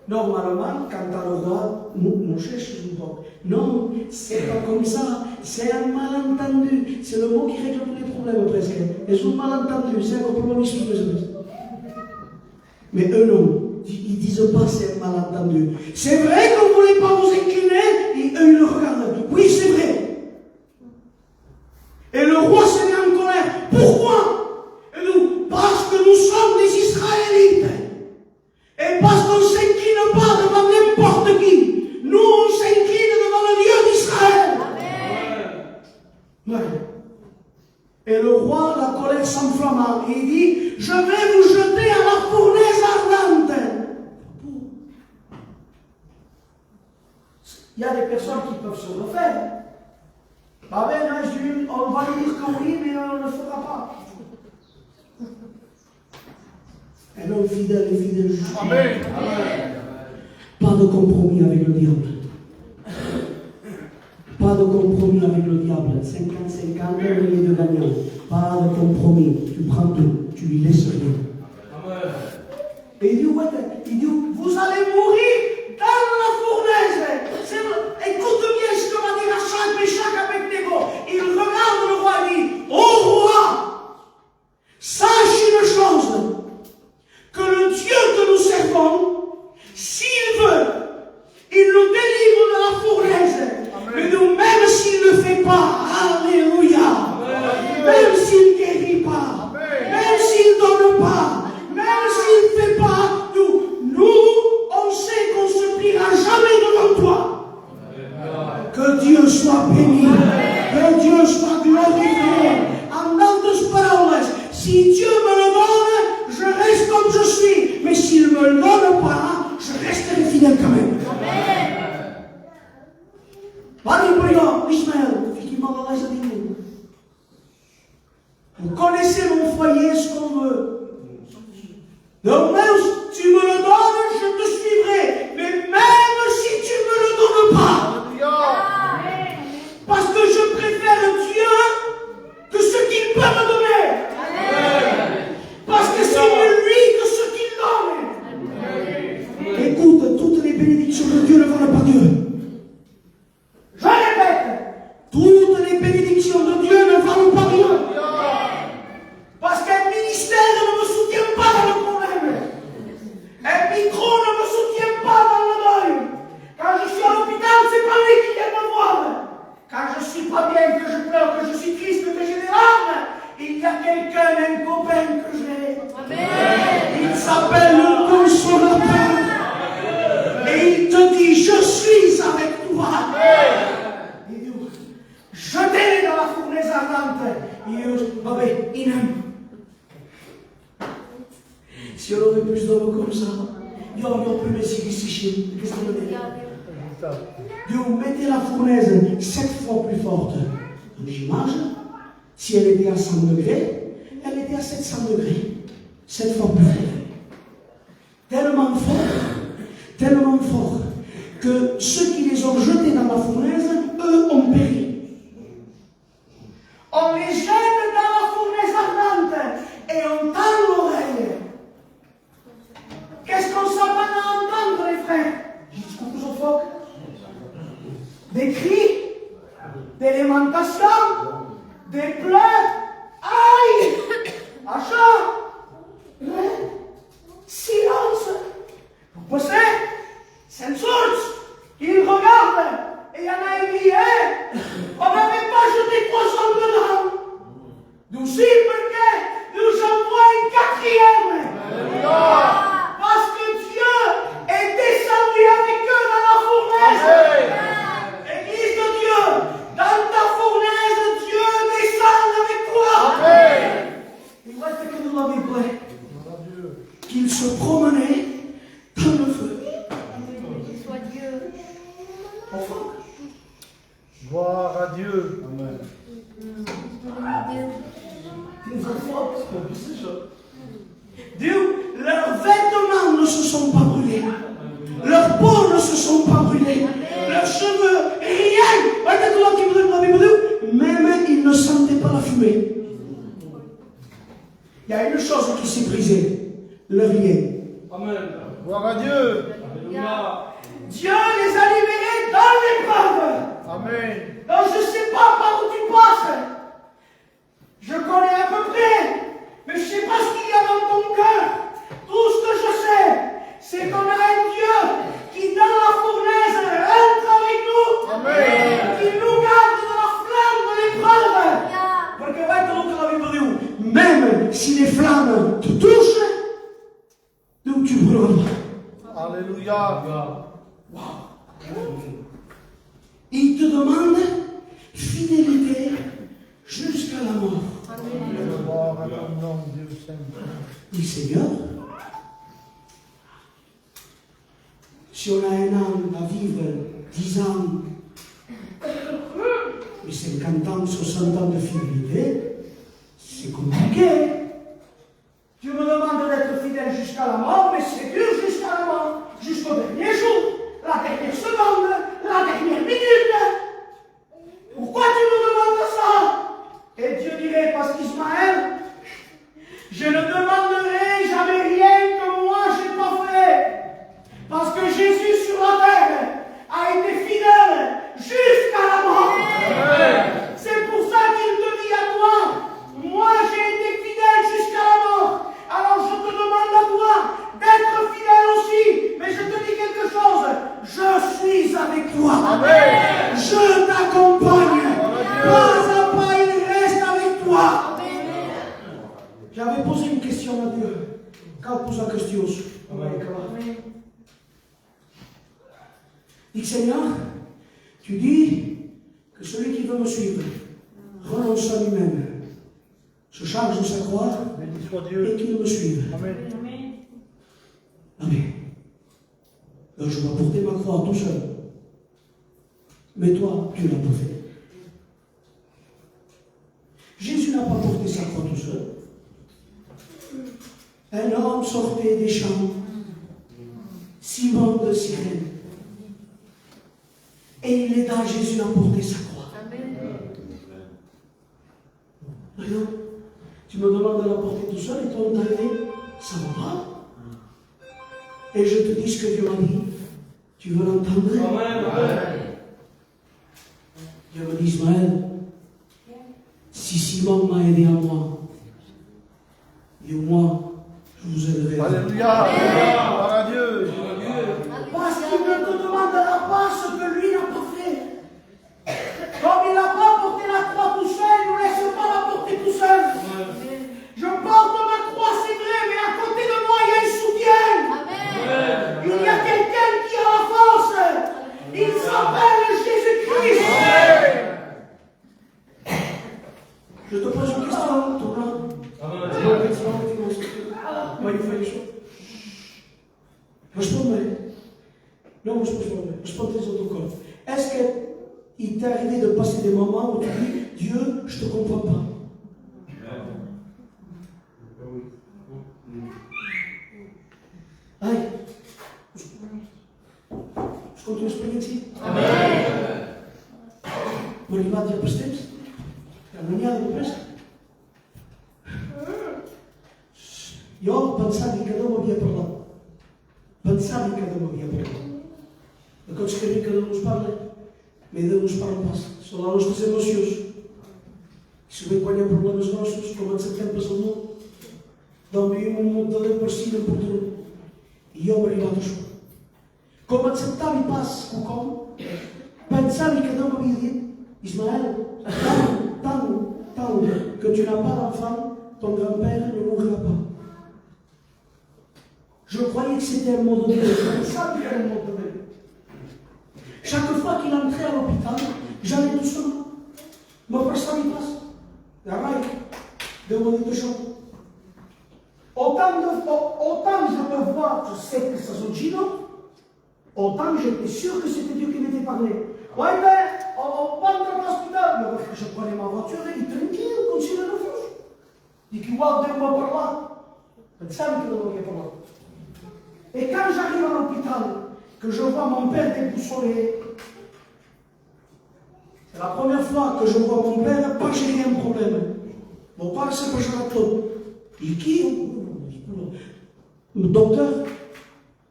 normalement, quand t'as le roi, nous cherchons un peu. Non, c'est pas comme ça. C'est un malentendu. C'est le mot qui règle tous les problèmes presque. C'est un malentendu. C'est un problème ici. Mais eux non. Ils disent pas c'est un malentendu. C'est vrai que vous ne voulez pas vous incliner. Et eux ils le regardent. Oui, c'est vrai. Et le roi se met en colère. Pourquoi? Et nous, parce que nous sommes des Israélites. Et parce qu'on ne s'incline pas devant n'importe qui. Nous, on s'incline devant le Dieu d'Israël. Ouais. Et le roi, la colère s'enflamma. Et il dit, je vais vous jeter à la fournaise ardente. Il y a des personnes qui peuvent se refaire. Ah ben non, on va lui dire que oui, mais on ne le fera pas. Un homme fidèle et fidèle. Amen. Pas de compromis avec le diable. Pas de compromis avec le diable. 50-50, les deux gagnants. Pas de compromis. Tu prends tout. Tu lui laisses rien. Amen. Et il dit, ouais, vous allez mourir dans la fournaise. Écoute bien ce que va dire Achak, Meshach, Abednego. Il regarde le roi et dit, ô roi, sache une chose. Vous connaissez mon foyer, ce qu'on veut. Donc même si tu me le donnes, je te suivrai. Mais même si tu me le donnes pas, parce que je préfère Dieu que ce qu'il peut me donner. Parce que c'est mieux lui que ce qu'il donne. Écoute, toutes les bénédictions de Dieu ne valent pas Dieu. Je répète, toutes les bénédictions de Dieu ne valent pas Dieu. Parce qu'un ministère ne me soutient pas dans le problème. Un micro ne me soutient pas dans le deuil. Quand je suis à l'hôpital, c'est pas lui qui vient me voir. Quand je suis pas bien, que je pleure, que je suis triste, que j'ai des larmes, il y a quelqu'un, un copain que j'ai. Il s'appelle le consolateur. Et il te dit, je suis avec toi. Il dit, jetez-les dans la fournaise ardente. Il dit, vabbè, in aime. Si on aurait plus d'hommes comme ça, il y aurait plus de ici. Qu'est-ce qu'on veut dire? Dieu, mettez la fournaise 7 fois plus forte. J'imagine, si elle était à 100 degrés, elle était à 700 degrés. 7 fois plus forte. Tellement fort, que ceux qui les ont jetés dans la fournaise, eux ont péri. On les jette dans la fournaise ardente et on tend l'oreille. Qu'est-ce qu'on s'appelle à entendre, les frères? Jusqu'au plus fort. Des cris, des lamentations, des pleurs, aïe, achat, silence. Vous pensez, c'est une source. Il regarde et il y en a un qui est. On n'avait pas jeté 300 dedans. Nous si, parce nous envoie une quatrième. Parce que Dieu est descendu avec eux dans la fournaise. Église de Dieu, dans ta fournaise, Dieu descend avec toi. Il reste que nous l'avons prêt. Qu'il se promenait dans le feu. Soit Dieu. Gloire à Dieu. Amen. Dieu, leurs vêtements ne se sont pas brûlés. Leurs peaux ne se sont pas brûlés. Leurs cheveux, rien. Même ils ne sentaient pas la fumée. Il y a une chose qui s'est brisée. Le rien. Amen. Gloire à Dieu. Dieu les a libérés dans l'épreuve. Amen. Donc je ne sais pas par où tu passes. Je connais à peu près. Mais je ne sais pas ce qu'il y a dans ton cœur. Tout ce que je sais, c'est qu'on a un Dieu qui dans la fournaise rentre avec nous. Amen. Qui nous garde dans la flamme de l'épreuve. Parce que même si les flammes te touchent, donc tu brûleras pas. Alléluia. Il te demande fidélité jusqu'à la mort. Gloire à ton nom, Dieu Saint. Dis Seigneur, si on a un an à vivre, 10 ans, et 50 ans, 60 ans de fidélité, c'est compliqué. Tu me demandes d'être fidèle jusqu'à la mort, mais c'est dur jusqu'à la mort, jusqu'au dernier jour, la dernière seconde, la dernière minute. Pourquoi tu me demandes ça? Et Dieu dirait, parce qu'Ismaël, je ne demanderai jamais rien que moi je n'ai pas fait. Parce que Jésus sur la terre a été fidèle jusqu'à la mort. C'est pour ça qu'il te dit à toi, moi j'ai été fidèle jusqu'à la mort. Alors je te demande à toi d'être fidèle aussi. Mais je te dis quelque chose, je suis avec toi. Amen. Je t'accompagne. Pas à pas, il reste avec toi. J'avais posé une question à Dieu. Quand pose la question, dis Seigneur, tu dis que celui qui veut me suivre renonce à lui-même, se charge de sa croix Béni soit Dieu. et qu'il me suive. Amen. Amen. Donc je vais porter ma croix tout seul. Mais toi, tu l'as pas fait. Jésus Jésus n'a pas porté sa croix tout seul. Un homme sortait des champs, Simon de Cyrène. Et il aida Jésus à porter sa croix. Maintenant, tu me demandes de la porter tout seul et toi, on t'a aidé, ça va pas. Et je te dis ce que Dieu m'a dit. Tu veux l'entendre? Dieu me dit, Ismaël, si Simon m'a aidé à moi, et moi, je vous aiderai. Alléluia. Gloire à Dieu. Parce qu'il ne te demandera pas ce que lui n'a pas fait. Comme il n'a pas porté la croix tout seul, il ne laisse pas la porter tout seul. Je porte ma croix, c'est vrai, mais à côté de moi, il y a un soutien. Il y a quelqu'un qui a la force. Il s'appelle Jésus-Christ. Je te pose une question, toi. Moi, il faut les choses. Responde-moi. Non, responde tes autres corps. Est-ce qu'il t'est arrivé de passer des moments où tu dis, Dieu, je ne te comprends pas? Aïe. Je continue à expliquer ici. Mon ima dia pasteurs. Caminhada do peste. Eu pensava que cada um havia para lá. Pensava que cada um havia para lá. Quando escrevi cada um nos parla, mas Deus nos parla passa. Só lá nós trazemos ansiosos. Se bem quando há problemas nossos, como antes de tempo passou mundo, dá-me monte de parecido por tudo. E eu obrigado a chorar. Como aceitar e passe com como, pensar que cada um havia dito, Ismaël, tant que tu n'as pas d'enfant, ton grand-père ne mourra pas. Je croyais que c'était un mot de Dieu. Je savais qu'il y avait un mot de Dieu. Chaque fois qu'il entrait à l'hôpital, j'allais doucement. Me prestava em passe. Arrai, deu-me dito chão. Autant je me vois, je sais que ça se gino, autant j'étais sûr que c'était Dieu qui m'était parlé. Ouais, mais on parle de l'hôpital. Je prenais ma voiture et tranquille, continue de faire. Dic igual Déu m'ha parlat. Pensava que Déu m'havia parlat. Et quand j'arrive à l'hôpital, que je vois mon père déboussolé, c'est la première fois que je vois mon père, pas gérer un problème. Mon père s'est pas joué à tout. Il qui? Docteur,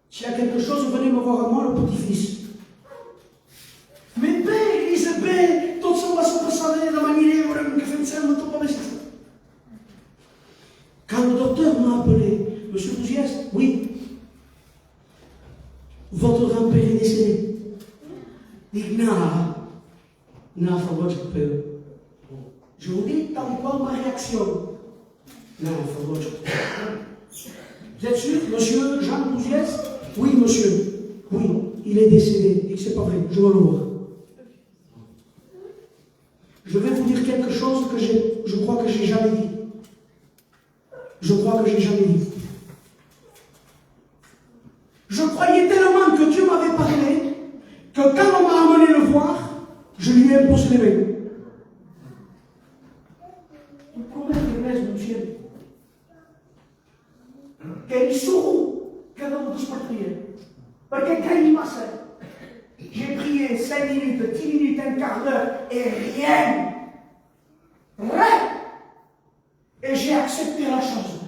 s'il y a quelque chose, venez me voir à moi, le petit-fils. Mais beh, dice, beh, tot se va passare da maniera che pensano tutto come si fa. Quand le docteur m'a appelé, Monsieur Bougiès, oui, votre grand-père est décédé. Dic, non, faut votre père. Je vous dis, tant quoi ma réaction. Non, faut votre père. Vous êtes sûr, Monsieur Jean Bougiès? Oui, monsieur. Oui, il est décédé. Et que c'est pas vrai, je vais le voir. Je vais vous dire quelque chose que je crois que j'ai jamais dit. Je crois que j'ai jamais dit. Je croyais tellement que Dieu m'avait parlé que quand on m'a amené le voir, je lui ai imposé les mains. Il promet que les mon ciel. Che il suo che devo dispartire. Perché quand il m'a fait, j'ai prié 5 minutes, 10 minutes, un quart d'heure et rien. Rien. Et j'ai accepté la chose.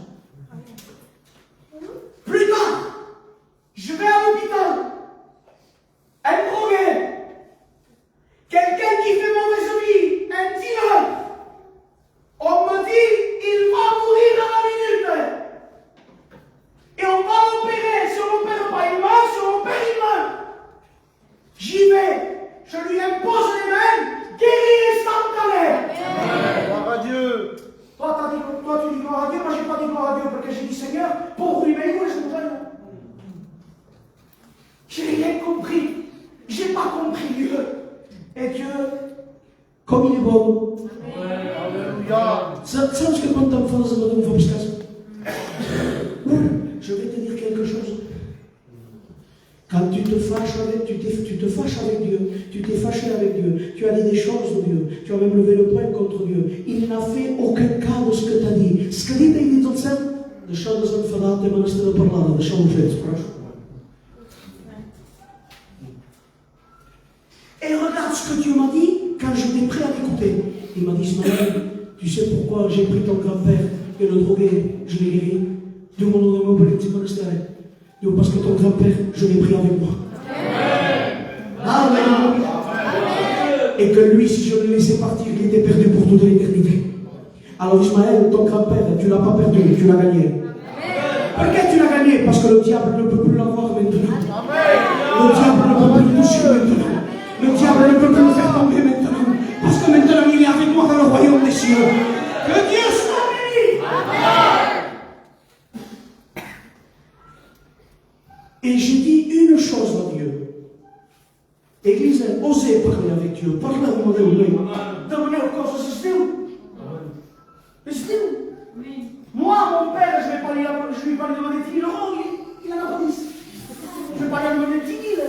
Plus tard, je vais à l'hôpital. Un drogué. Quelqu'un qui fait mauvaise vie. Un dealer. On me dit, il va mourir à la minute. Et on va l'opérer. Si on l'opère pas, il meurt. Si on l'opère, il meurt. J'y vais. Je lui impose les mains. Guéris instantané. Gloire à Dieu. Toi, tu dis gloire à Dieu. Moi, je n'ai pas dit gloire à Dieu parce que j'ai dit Seigneur, pauvre lui, mais où est-ce que vous? J'ai rien compris. J'ai pas compris Dieu. Et Dieu, comme il est bon. Alléluia. Sabes que quando estamos falando de uma pesquisa? Je vais te dire quelque chose. Quand tu te fâches avec, tu te fâches avec Dieu, tu t'es fâché avec Dieu, tu as dit des choses de Dieu, tu as même levé le poing contre Dieu. Il n'a fait aucun cas de ce que tu as dit. Ce que dit, il dit tot cent, deixamos enfadat e manester a parlar, deixamos fer. Et regarde ce que Dieu m'a dit quand j'étais prêt à l'écouter. Il m'a dit, Ismaël, tu sais pourquoi j'ai pris ton grand-père et le drogué, je l'ai guéri. Dieu m'a donné mon petit monastère. Dieu, parce que ton grand-père, je l'ai pris avec moi. Amen. Et que lui, si je le laissais partir, il était perdu pour toute l'éternité. Alors Ismaël, ton grand-père, tu ne l'as pas perdu, tu l'as gagné. Pourquoi tu l'as gagné? Parce que le diable ne peut plus l'avoir maintenant. Le diable ne peut plus le toucher maintenant. Le diable ne peut plus le faire tomber maintenant. Parce que maintenant, il est avec moi dans le royaume des cieux. Que Dieu soit béni. Et j'ai dit une chose à Dieu. Église, osez parler avec Dieu. Parlez avec mon Dieu. Devenez encore ce style. Le style. Moi, mon père, je vais lui parler de mon éthique. Laurent, il en a pas 10. Je vais parler de mon éthique.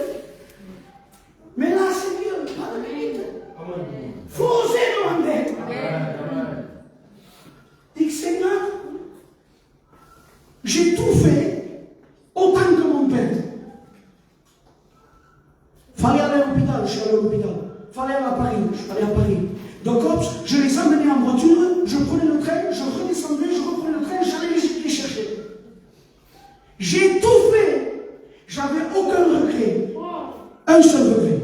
Mais là, c'est mieux. Pas de limite. Faut oser demander. Dis, Seigneur, j'ai tout fait autant que mon père. Fallait aller à l'hôpital, je suis allé à l'hôpital. Fallait aller à Paris, je suis allé à Paris. Donc, hop, je les emmenais en voiture, je prenais le train, je redescendais, je reprenais le train, j'allais les chercher. J'ai tout fait. J'avais aucun regret. Un seul regret.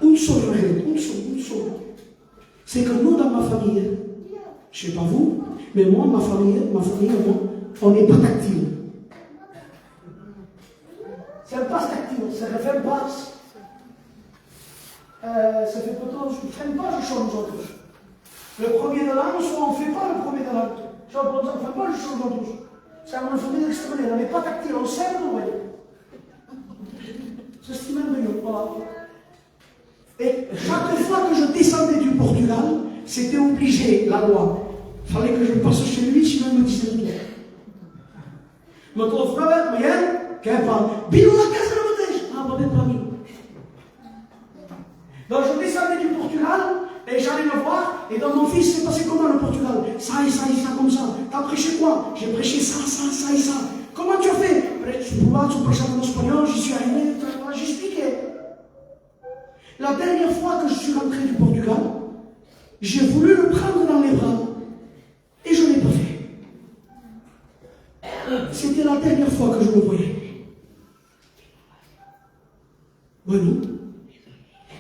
Une seule regret. Une seule. C'est que nous, dans ma famille, je ne sais pas vous, mais moi, ma famille et moi, on n'est pas tactile. C'est pas tactile, ça ne fait pas. Ça fait plutôt, je ne freine pas, je change aux autres. Le premier de l'an, soit on ne fait pas le premier de l'an. Soit on ne fait pas, je change aux autres. Ça me le fait d'exprimer, on n'est pas tactile, on sait nous, voyez. C'est ce qui m'aime de nous, voilà. Et chaque fois que je descendais du Portugal, c'était obligé, la loi. Il fallait que je passe chez lui, sinon il me disait tout. Me trouve pas bien, qu'elle parle. Bilo la casa de Matej. Ah, pas d'être ami. Donc je descendais du Portugal et j'allais le voir. Et dans mon fils, c'est passé comment le Portugal? Ça et ça et ça, comme ça. T'as prêché quoi? J'ai prêché ça, ça, ça et ça. Comment tu as fait? Tu prêchais en espagnol, j'y suis arrivé, j'expliquais. La dernière fois que je suis rentré du Portugal, j'ai voulu le prendre dans les bras. Et je ne l'ai pas fait. C'était la dernière fois que je le voyais. Bueno.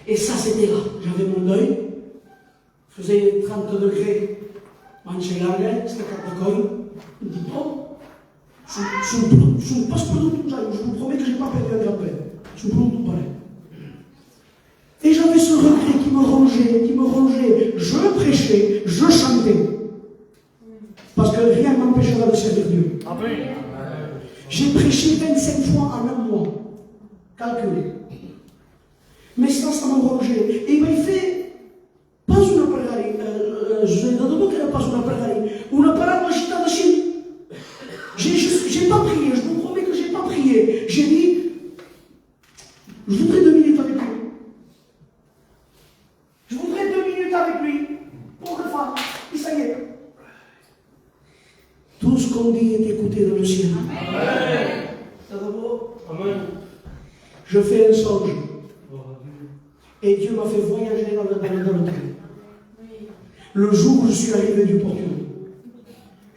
Et ça, c'était là. J'avais mon deuil. Il faisait 30 degrés. Manche larga, c'était 4 coins. Il me dit, bon, je ne passe pas tout ça. Je vous promets que je n'ai pas perdu un grand-père. Je vous promets tout pareil. Et j'avais ce regret qui me rongeait. Je prêchais, je chantais. Parce que rien ne m'empêchera de servir Dieu. Amen. J'ai prêché 25 fois en un mois. Calculé. Mais ça m'a rongé. Et il m'a fait pas une pregare. Je ne sais pas une pregare. Une parole de Chine. J'ai pas prié. Je vous promets que j'ai pas prié. J'ai dit, je voudrais 2 minutes avec lui. Je voudrais 2 minutes avec lui. Pauvre femme. Et ça y est. Tout ce qu'on dit est écouté dans le ciel. Amen. Ça va beau? Amen. Je fais un songe. Et Dieu m'a fait voyager dans le train. Le jour où je suis arrivé du Portugal,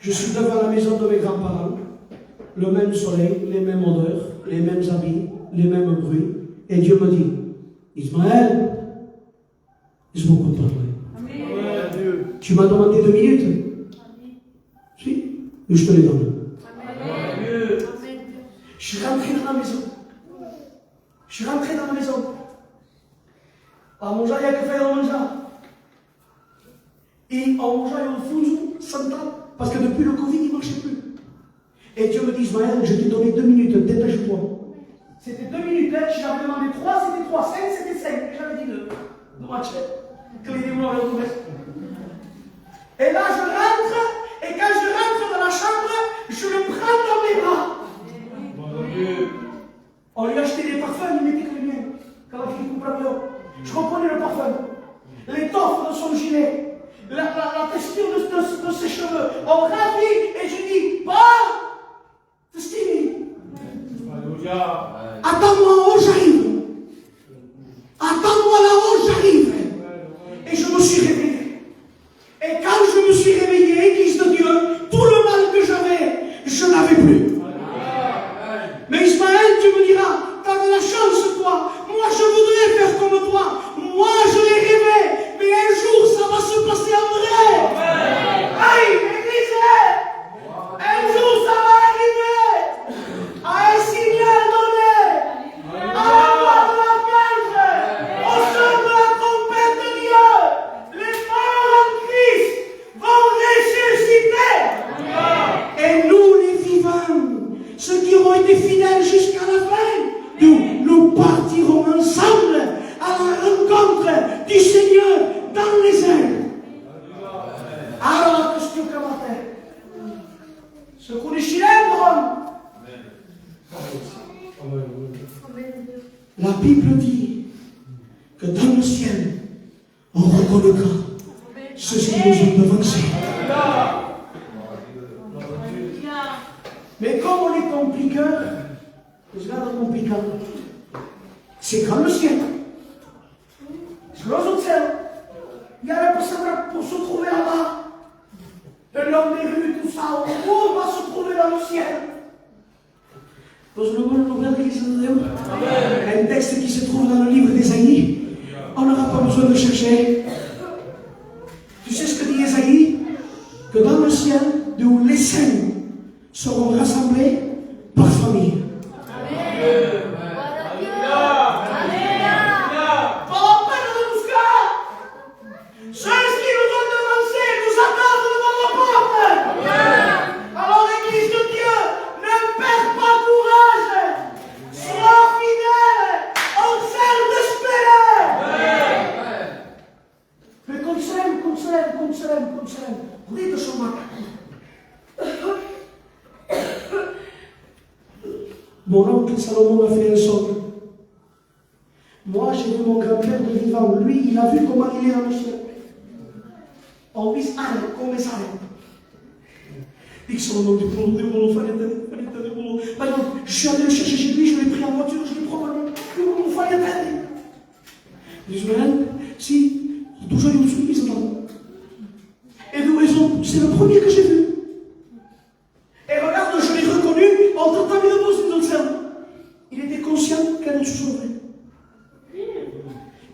je suis devant la maison de mes grands-parents, le même soleil, les mêmes odeurs, les mêmes habits, les mêmes bruits. Et Dieu me dit, Ismaël, je vous comprends. Tu m'as demandé 2 minutes. Si, mais je te les donne. Amen. Je suis rentré dans la maison. A manger, il y a que faire à manger. Et on mangeait au fuso central, parce que depuis le Covid, il ne marchait plus. Et Dieu me dit, Ismaël, je t'ai donné 2 minutes, dépêche-toi. C'était 2 minutes, hein, j'avais demandé 3, c'était 3, 5, c'était 5, et j'avais dit 2. De match. Et là, je rentre, et quand je rentre dans la chambre, je le prends dans mes bras. On lui a acheté des parfums, il mettait que les miens. Quand il coupe la viande. Je reconnais le parfum. Les de son gilet, la texture de ses cheveux. On ravit et je dis, pas, Stevie, attends-moi où j'arrive. Attends-moi là-haut, j'arrive. Et je me suis réveillé. Et quand je me suis réveillé, Église de Dieu, tout le mal que j'avais, je n'avais plus. Mais Ismaël, tu me diras, t'as de la chance toi. Moi je voudrais faire comme toi. Moi je l'ai rêvé. Mais un jour ça va se passer en vrai. Aïe, Église, un jour ça va arriver. À un signal donné. À la voix de la cage. Au sein de la trompette de Dieu. Les morts en Christ vont ressusciter. Et nous les vivants, ceux qui auront été fidèles jusqu'à la fin, nous partirons ensemble à la rencontre du Seigneur dans les airs. Alors la question que matin, ce qu'on est célèbre, la Bible dit que dans le ciel, on reconnaîtra ceux qui nous ont devancés. Mais comme on est compliqué, c'est comme le ciel. C'est comme le ciel. Il y a la personne pour se trouver là-bas. L'homme des rues, tout ça. Où on va se trouver dans le ciel? Un texte qui se trouve dans le livre d'Ésaïe. On n'aura pas besoin de chercher. Tu sais ce que dit Ésaïe? Que dans le ciel, d'où les saints seront rassemblés par famille. Ceux qui nous ont devancés nous attendent devant la porte. Alors l'Église de Dieu, ne perds pas courage. Sois fidèle. On sert d'espérer. Mais consolem. Read de son Mon oncle Salomon a fait un songe. Moi, j'ai vu mon grand-père de vivant. Lui, il a vu comment il est dans le ciel. On vit come sale. Et Salomon dit, des boulots, fallait des boulots. Par exemple, je suis allé le chercher chez lui, je l'ai pris en voiture, je l'ai promené. Il fallait t'aider. Il dit, si, toujours ils sont mis dedans. Et c'est le premier que j'ai vu. Et regarde, je l'ai reconnu, en train de bosser dans le cerveau. Il était conscient qu'elle est toujours vraie.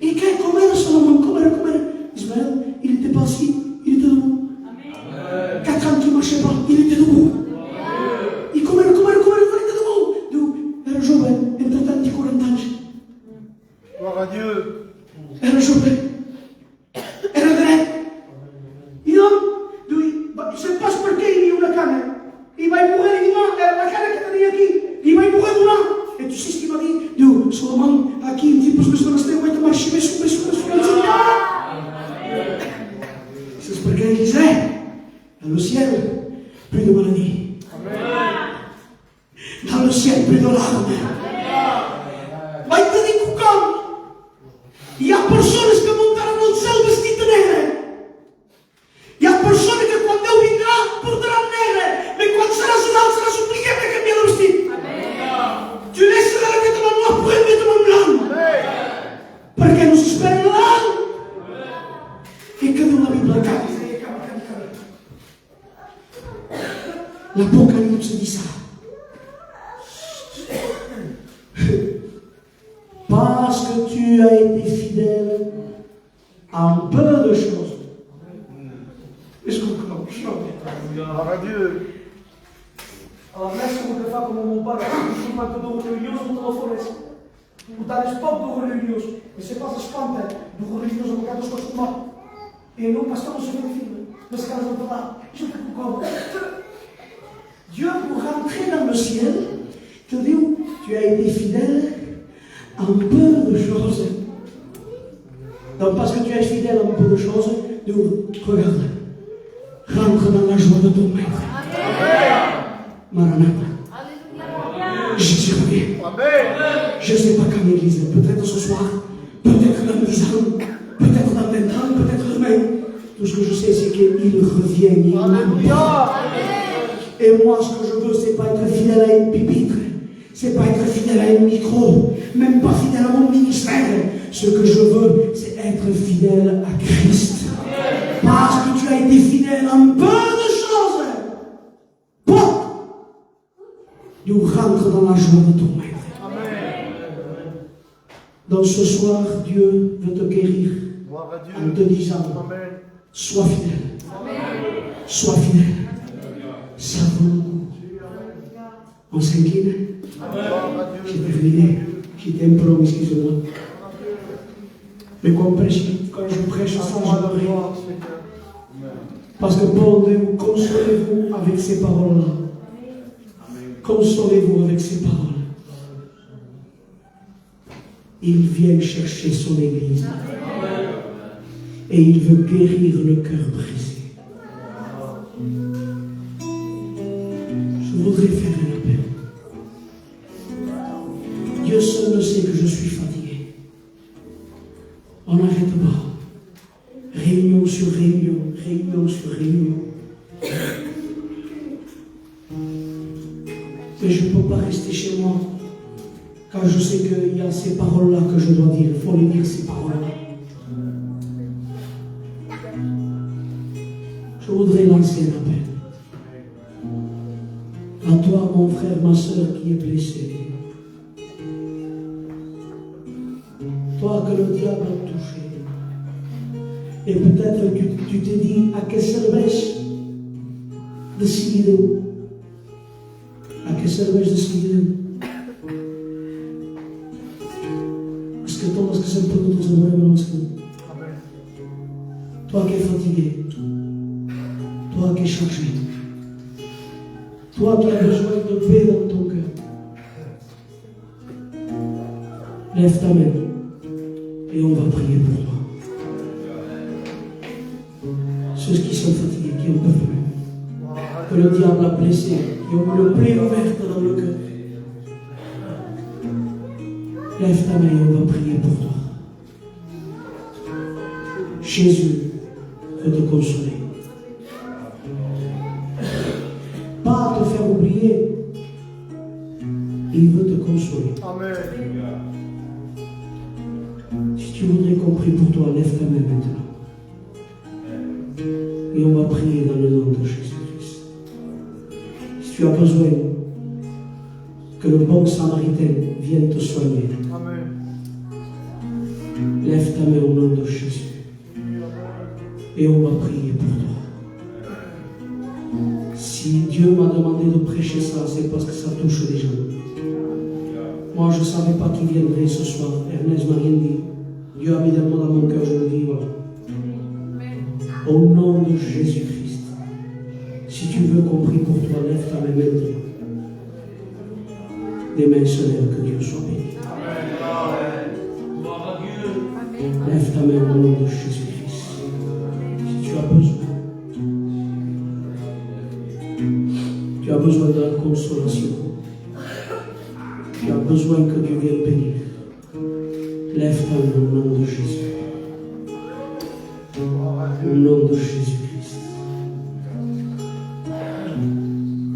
Et comment est Salomon, comment Ismaël, il n'était pas assis, il était debout. 4 ans qu'il ne marchait pas, il était debout. Et comment il était debout? Era jovem, entretanto de 40 ans. Gloire à Dieu. Era jovem. Era direto. E não se passa por quem uma cana. E vai morrer de lá, era a cana que tinha aqui. E vai morrer de lá. E tu sabes que vai dizer, Salomão, aqui, tipo, as pessoas têm muito mais chives, c'est parce qu'il disait, dans le ciel, plus de maladie. Dans le ciel, plus de larmes. Vai te digo como. E há pessoas que montaram no céu vestido negro. E há pessoas que quando eu virá, portarão negro. Mas quando será cidade, será obrigado a cambiar de vestido. Tu laisseras la tête noire pour aimer ton blanc. Porque nos espera lá. E cadê uma Bíblia cá? L'Apocalypse dit ça. Parce que tu as été fidèle à un peu de choses. Est-ce qu'on comprend? Gloire à Dieu. Alors, adesso potete fare come un padre, un quanto dopo religioso, tutto lo foreste. Dare sport dopo religioso. E se passa spanta, dopo religioso, magari sto sul mare. E non passiamo su quel film. Ma se caso là, je ne peux pas. Dieu, pour rentrer dans le ciel, te dit, tu as été fidèle à un peu de choses. Donc, parce que tu es fidèle à un peu de choses, regarde, rentre dans la joie de ton maître. Maranatha. Jésus revient. Je ne sais pas quand l'église, peut-être ce soir, peut-être dans 10 ans, peut-être dans 20 ans, peut-être demain. vienne. Il Alléluia. Et moi, ce que je veux, c'est pas être fidèle à une pupitre, c'est pas être fidèle à un micro, même pas fidèle à mon ministère. Ce que je veux, c'est être fidèle à Christ. Parce que tu as été fidèle à un peu de choses. Bon, tu rentres dans la joie de ton maître. Donc ce soir, Dieu veut te guérir en te disant, sois fidèle. Sois fidèle. Ça vaut le coup. On s'incline. J'ai terminé. J'ai t'implore, excuse-moi. Mais quand je prêche ça, je me ris. Parce que bon Dieu, consolez-vous avec ces paroles-là. Consolez-vous avec ces paroles. Il vient chercher son Église. Et il veut guérir le cœur brisé. Je voudrais faire un appel. Dieu seul ne sait que je suis fatigué. On n'arrête pas. Réunion sur réunion, réunion sur réunion. Mais je ne peux pas rester chez moi. Car je sais qu'il y a ces paroles-là que je dois dire. Il faut les dire, ces paroles-là. Je voudrais lancer un appel. À toi, mon frère, ma soeur qui est blessé. Toi que le diable a touché. Et peut-être que tu t'es dit, à quel service de seguir? À quel service de seguir? Est-ce que toi, est-ce que c'est un peu de ton cerveau? Toi qui es fatigué. Toi qui es chargé. Toi qui as besoin de paix dans ton cœur. Lève ta main et on va prier pour toi. Ceux qui sont fatigués, qui en peuvent plus, que le diable a blessé, qui ont le plaie ouverte dans le cœur. Lève ta main et on va prier pour toi. Jésus veut te consoler. Pas te faire oublier. Il veut te consoler. Amen. Si tu voudrais qu'on prie pour toi, lève ta main maintenant. Et on va prier dans le nom de Jésus-Christ. Si tu as besoin que le bon samaritain vienne te soigner, Amen. lève ta main au nom de Jésus. Et on va prier pour toi. Si Dieu m'a demandé de prêcher ça, c'est parce que ça touche les gens. Moi, je ne savais pas qui viendrait ce soir. Ernest m'a rien dit. Dieu a mis des mots dans mon cœur, je le dis, voilà. Au nom de Jésus-Christ. Si tu veux qu'on prie pour toi, lève ta main maintenant. Des mains solaires, que Dieu soit béni. Lève ta main au nom de Jésus-Christ. Si tu as besoin de la consolation. Tu as besoin que Dieu vienne bénir. Lève ta main au nom de Jésus. Au nom de Jésus-Christ.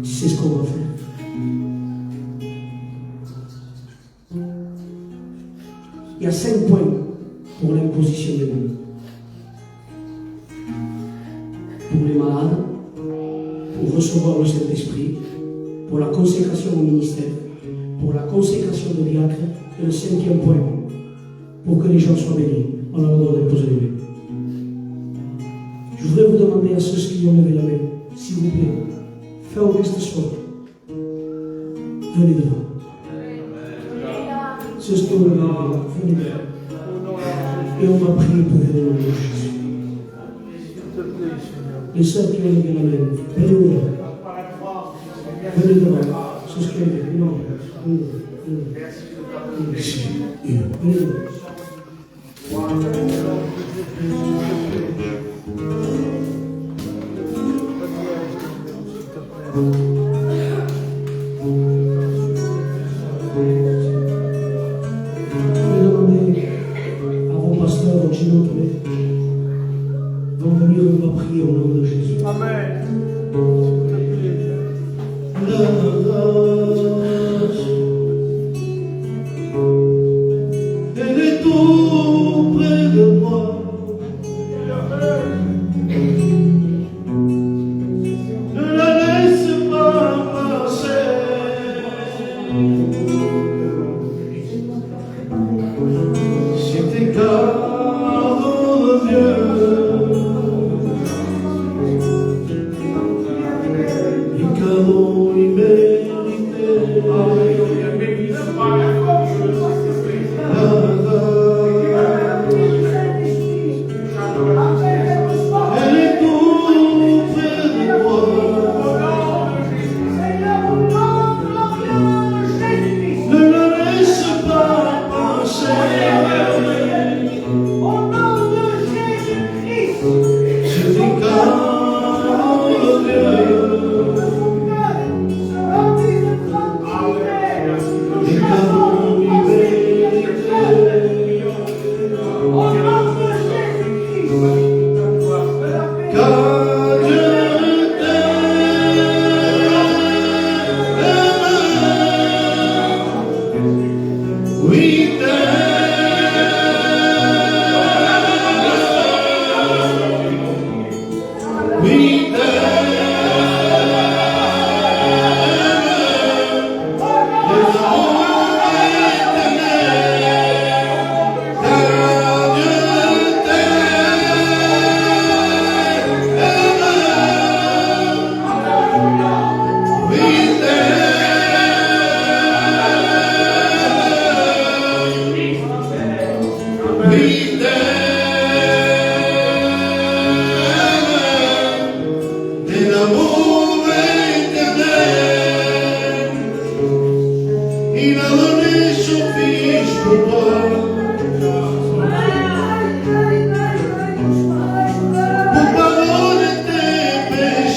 C'est ce qu'on va faire. Il y a 5 points pour l'imposition des mains. Pour les malades, pour recevoir le Saint-Esprit, pour la consécration au ministère, pour la consécration de diacre, et le 5e point, pour que les gens soient bénis. On a le droit d'imposer les mains. Je voudrais vous demander à ceux qui ont levé la main, s'il vous plaît, faites Auguste soir. Venez devant. Ceux qui ont levé la main, venez devant. Et on va prier pour vous au nom de Jésus. Les sœurs qui ont levé la main, venez devant. Venez devant. Ceux qui ont levé la main, venez devant. Venez devant. Vont venir, on va prier au nom de Jésus. Amen.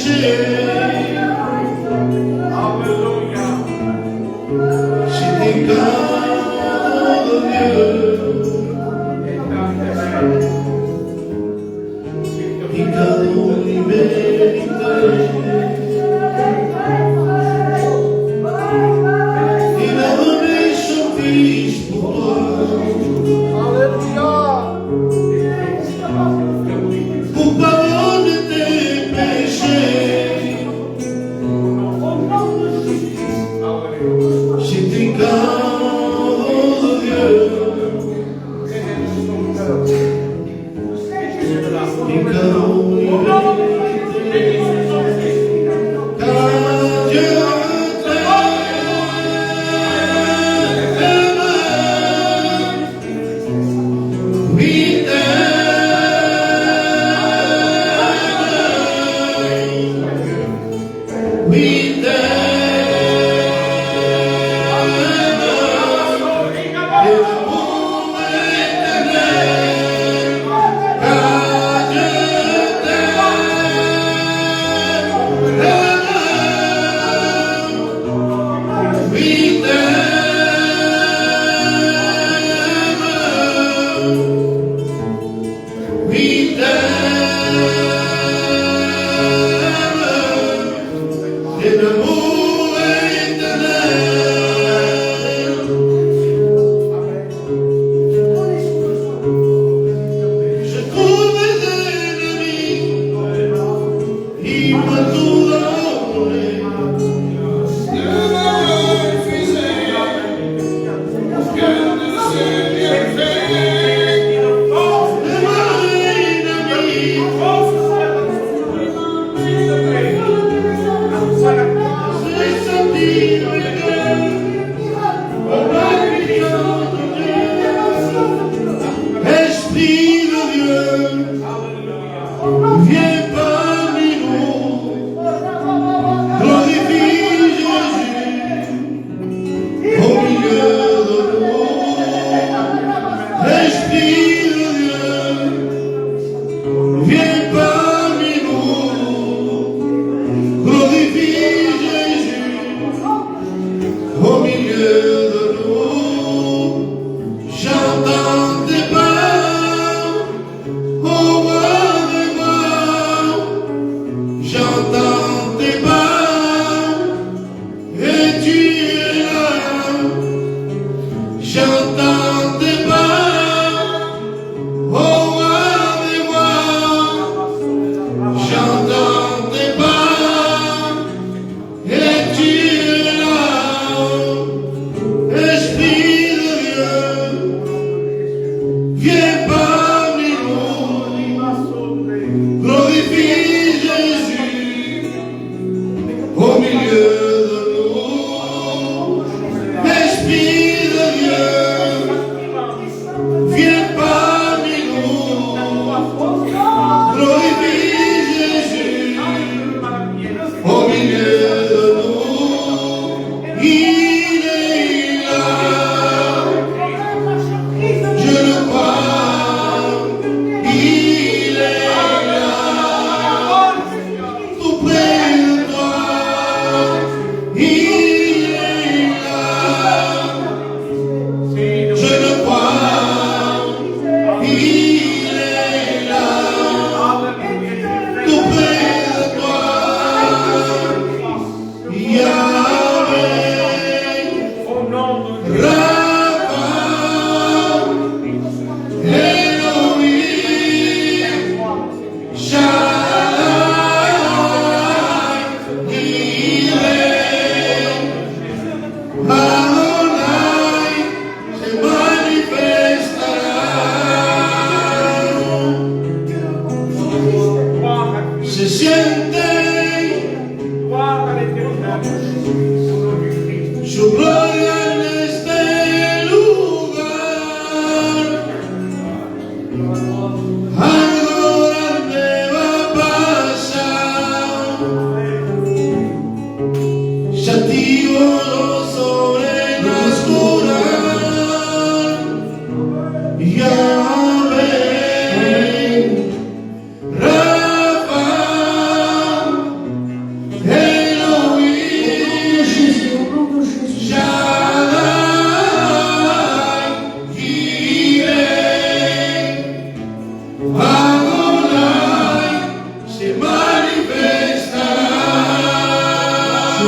péchés. Alléluia. J'ai des cadeaux libérés. Il a donné son fils pour toi. Pour pardonner tes péchés.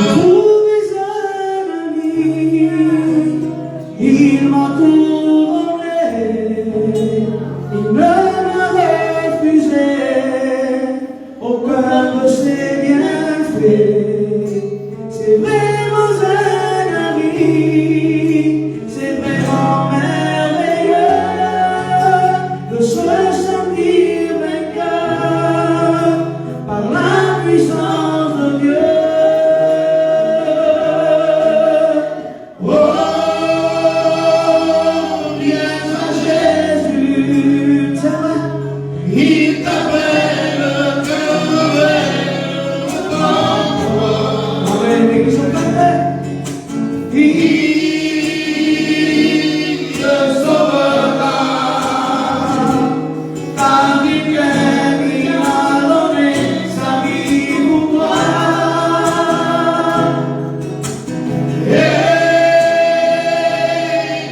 trouvé un ami, il m'a tout donné, il ne m'a refusé aucun de ses bienfaits. C'est vraiment un ami, c'est vraiment merveilleux de se sentir vainqueur par la puissance de Dieu. Oh, viens à Jésus, c'est vrai, il t'appelle cœur ouvert. Amen, l'église au Père, il te sauvera, car il vient, il a donné sa vie pour toi. Et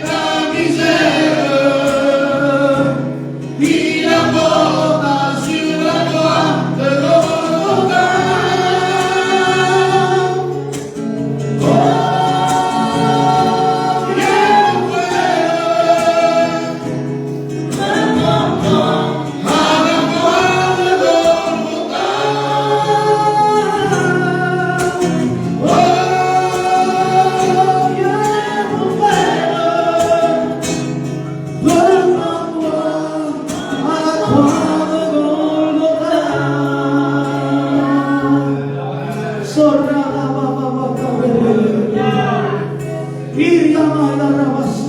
ta misère, il apporta sur la croix de Golgotha. Oh, viens mon frère, à la croix de Golgotha. Oh, viens mon frère, devant-toi, à la croix de Golgotha. Sora la baba baba, il y a la ramasse.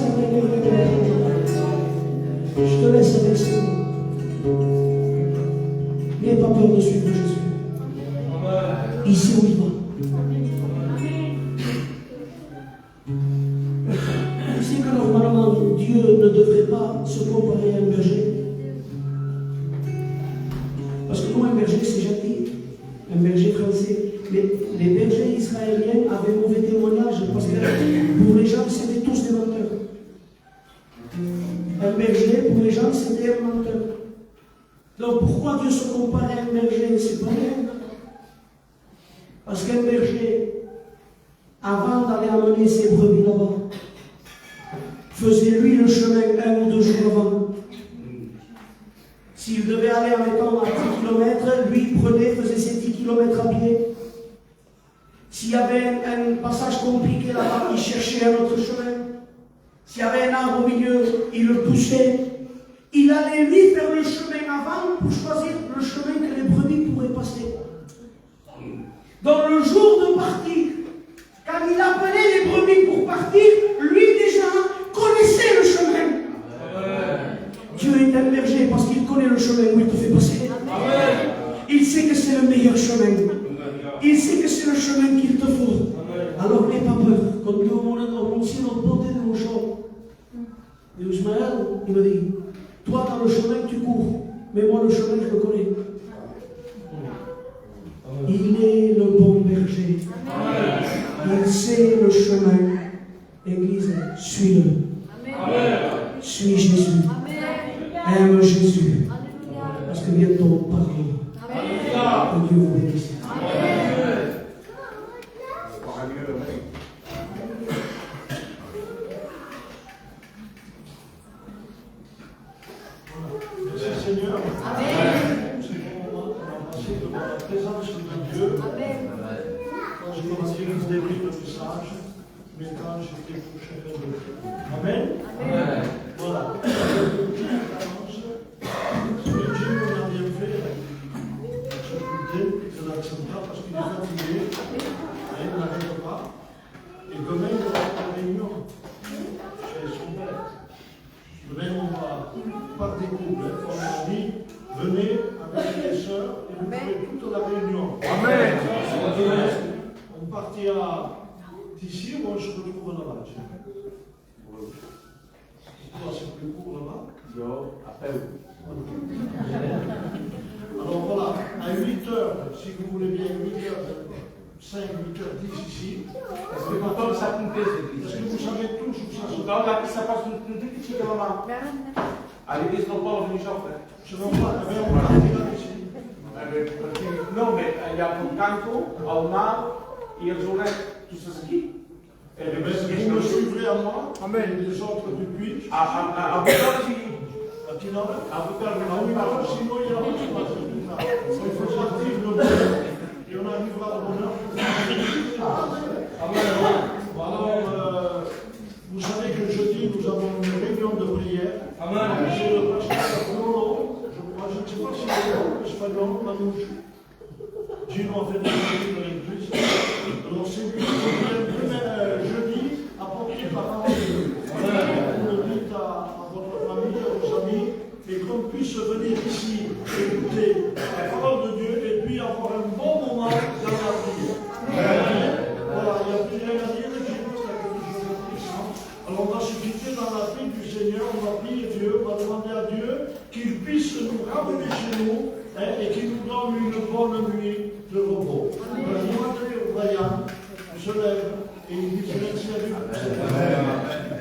Je te laisse avec ce mot. N'aie pas peur de suivre Jésus. Ici où il va. Tu sais que normalement, Dieu ne devrait pas se comparer à un berger. Parce que nous, un berger, c'est gentil. Un berger français. Mais les bergers israéliens avaient mauvais témoignage parce que pour les gens, c'était tous des menteurs. Un berger, pour les gens, c'était un menteur. Donc pourquoi Dieu se compare à un berger? C'est pas rien. Parce qu'un berger, avant d'aller amener ses brebis là-bas, faisait lui le chemin 1 ou 2 jours avant. S'il devait aller, admettons, à 10 km, lui faisait ses 10 km à pied. S'il y avait un passage compliqué là-bas, il cherchait un autre chemin. S'il y avait un arbre au milieu, il le poussait. Il allait lui faire le chemin avant pour choisir le chemin que les brebis pourraient passer. Donc le jour de partir, quand il appelait les brebis pour partir, lui déjà connaissait le chemin. Dieu est un berger parce qu'il connaît le chemin où il te fait passer. Il sait que c'est le meilleur chemin. Il sait que c'est le chemin qu'il te faut. Alors n'aie pas peur. Quand Dieu m'a annoncé notre portée de mon champ, et Ismaël, il me dit, toi dans le chemin tu cours, mais moi le chemin je le connais. Il est le bon berger. Il sait le chemin. Église, suis-le. Suis Jésus. Aime Jésus. Parce que bientôt, pardon. Que Dieu vous bénisse. Merci Seigneur. C'est bon moment, on va passer devant la présence de Dieu. Quand j'ai commencé l'église des livres de message, mais quand j'étais pour chacun d'eux. Amen. Voilà. Ce que Dieu nous a bien fait, je vous dis que l'acceptera parce qu'il est fatigué, et il n'arrête pas. Et demain, il va avoir une réunion chez son père. Demain, on va, par des couples, on a dit, venez avec les sœurs et vous ferez toute la réunion. Amen. On partira d'ici ou on se retrouve là-bas. Toi, c'est plus court là-bas. Alors voilà, à 8h, si vous voulez bien, 8h5, 8h10 ici. Est-ce que vous savez tous où ça se passe? Je ne vois pas, mais on partira ici. Non, mais il y a un canto, al mar, ils ont l'air tout ça qui. Et le best Vous me suivrez à moi, Amen. et les autres du puits. à Sinon, il y a il faut partir le bon, et on arrivera au bonheur. Alors, vous savez que jeudi, nous avons une réunion de prière. C'est le pasteur Lolo, je ne sais pas si c'est l'espagnol, Manouche. Gino a fait des études de l'église. Alors, c'est lui qui vient jeudi apporter la parole de Dieu. Vous le dites à votre famille, à vos amis, et qu'on puisse venir ici écouter la parole de Dieu et puis avoir un bon moment dans la prière. Voilà, il n'y a plus rien à dire, Gino, c'est quelque chose de puissant. Alors, on va se quitter dans la paix du Seigneur, on va prier Dieu, on va demander à Dieu qu'il puisse nous ramener chez nous et qu'il nous donne une bonne nuit de repos. Brian se lève et il dit merci à Dieu.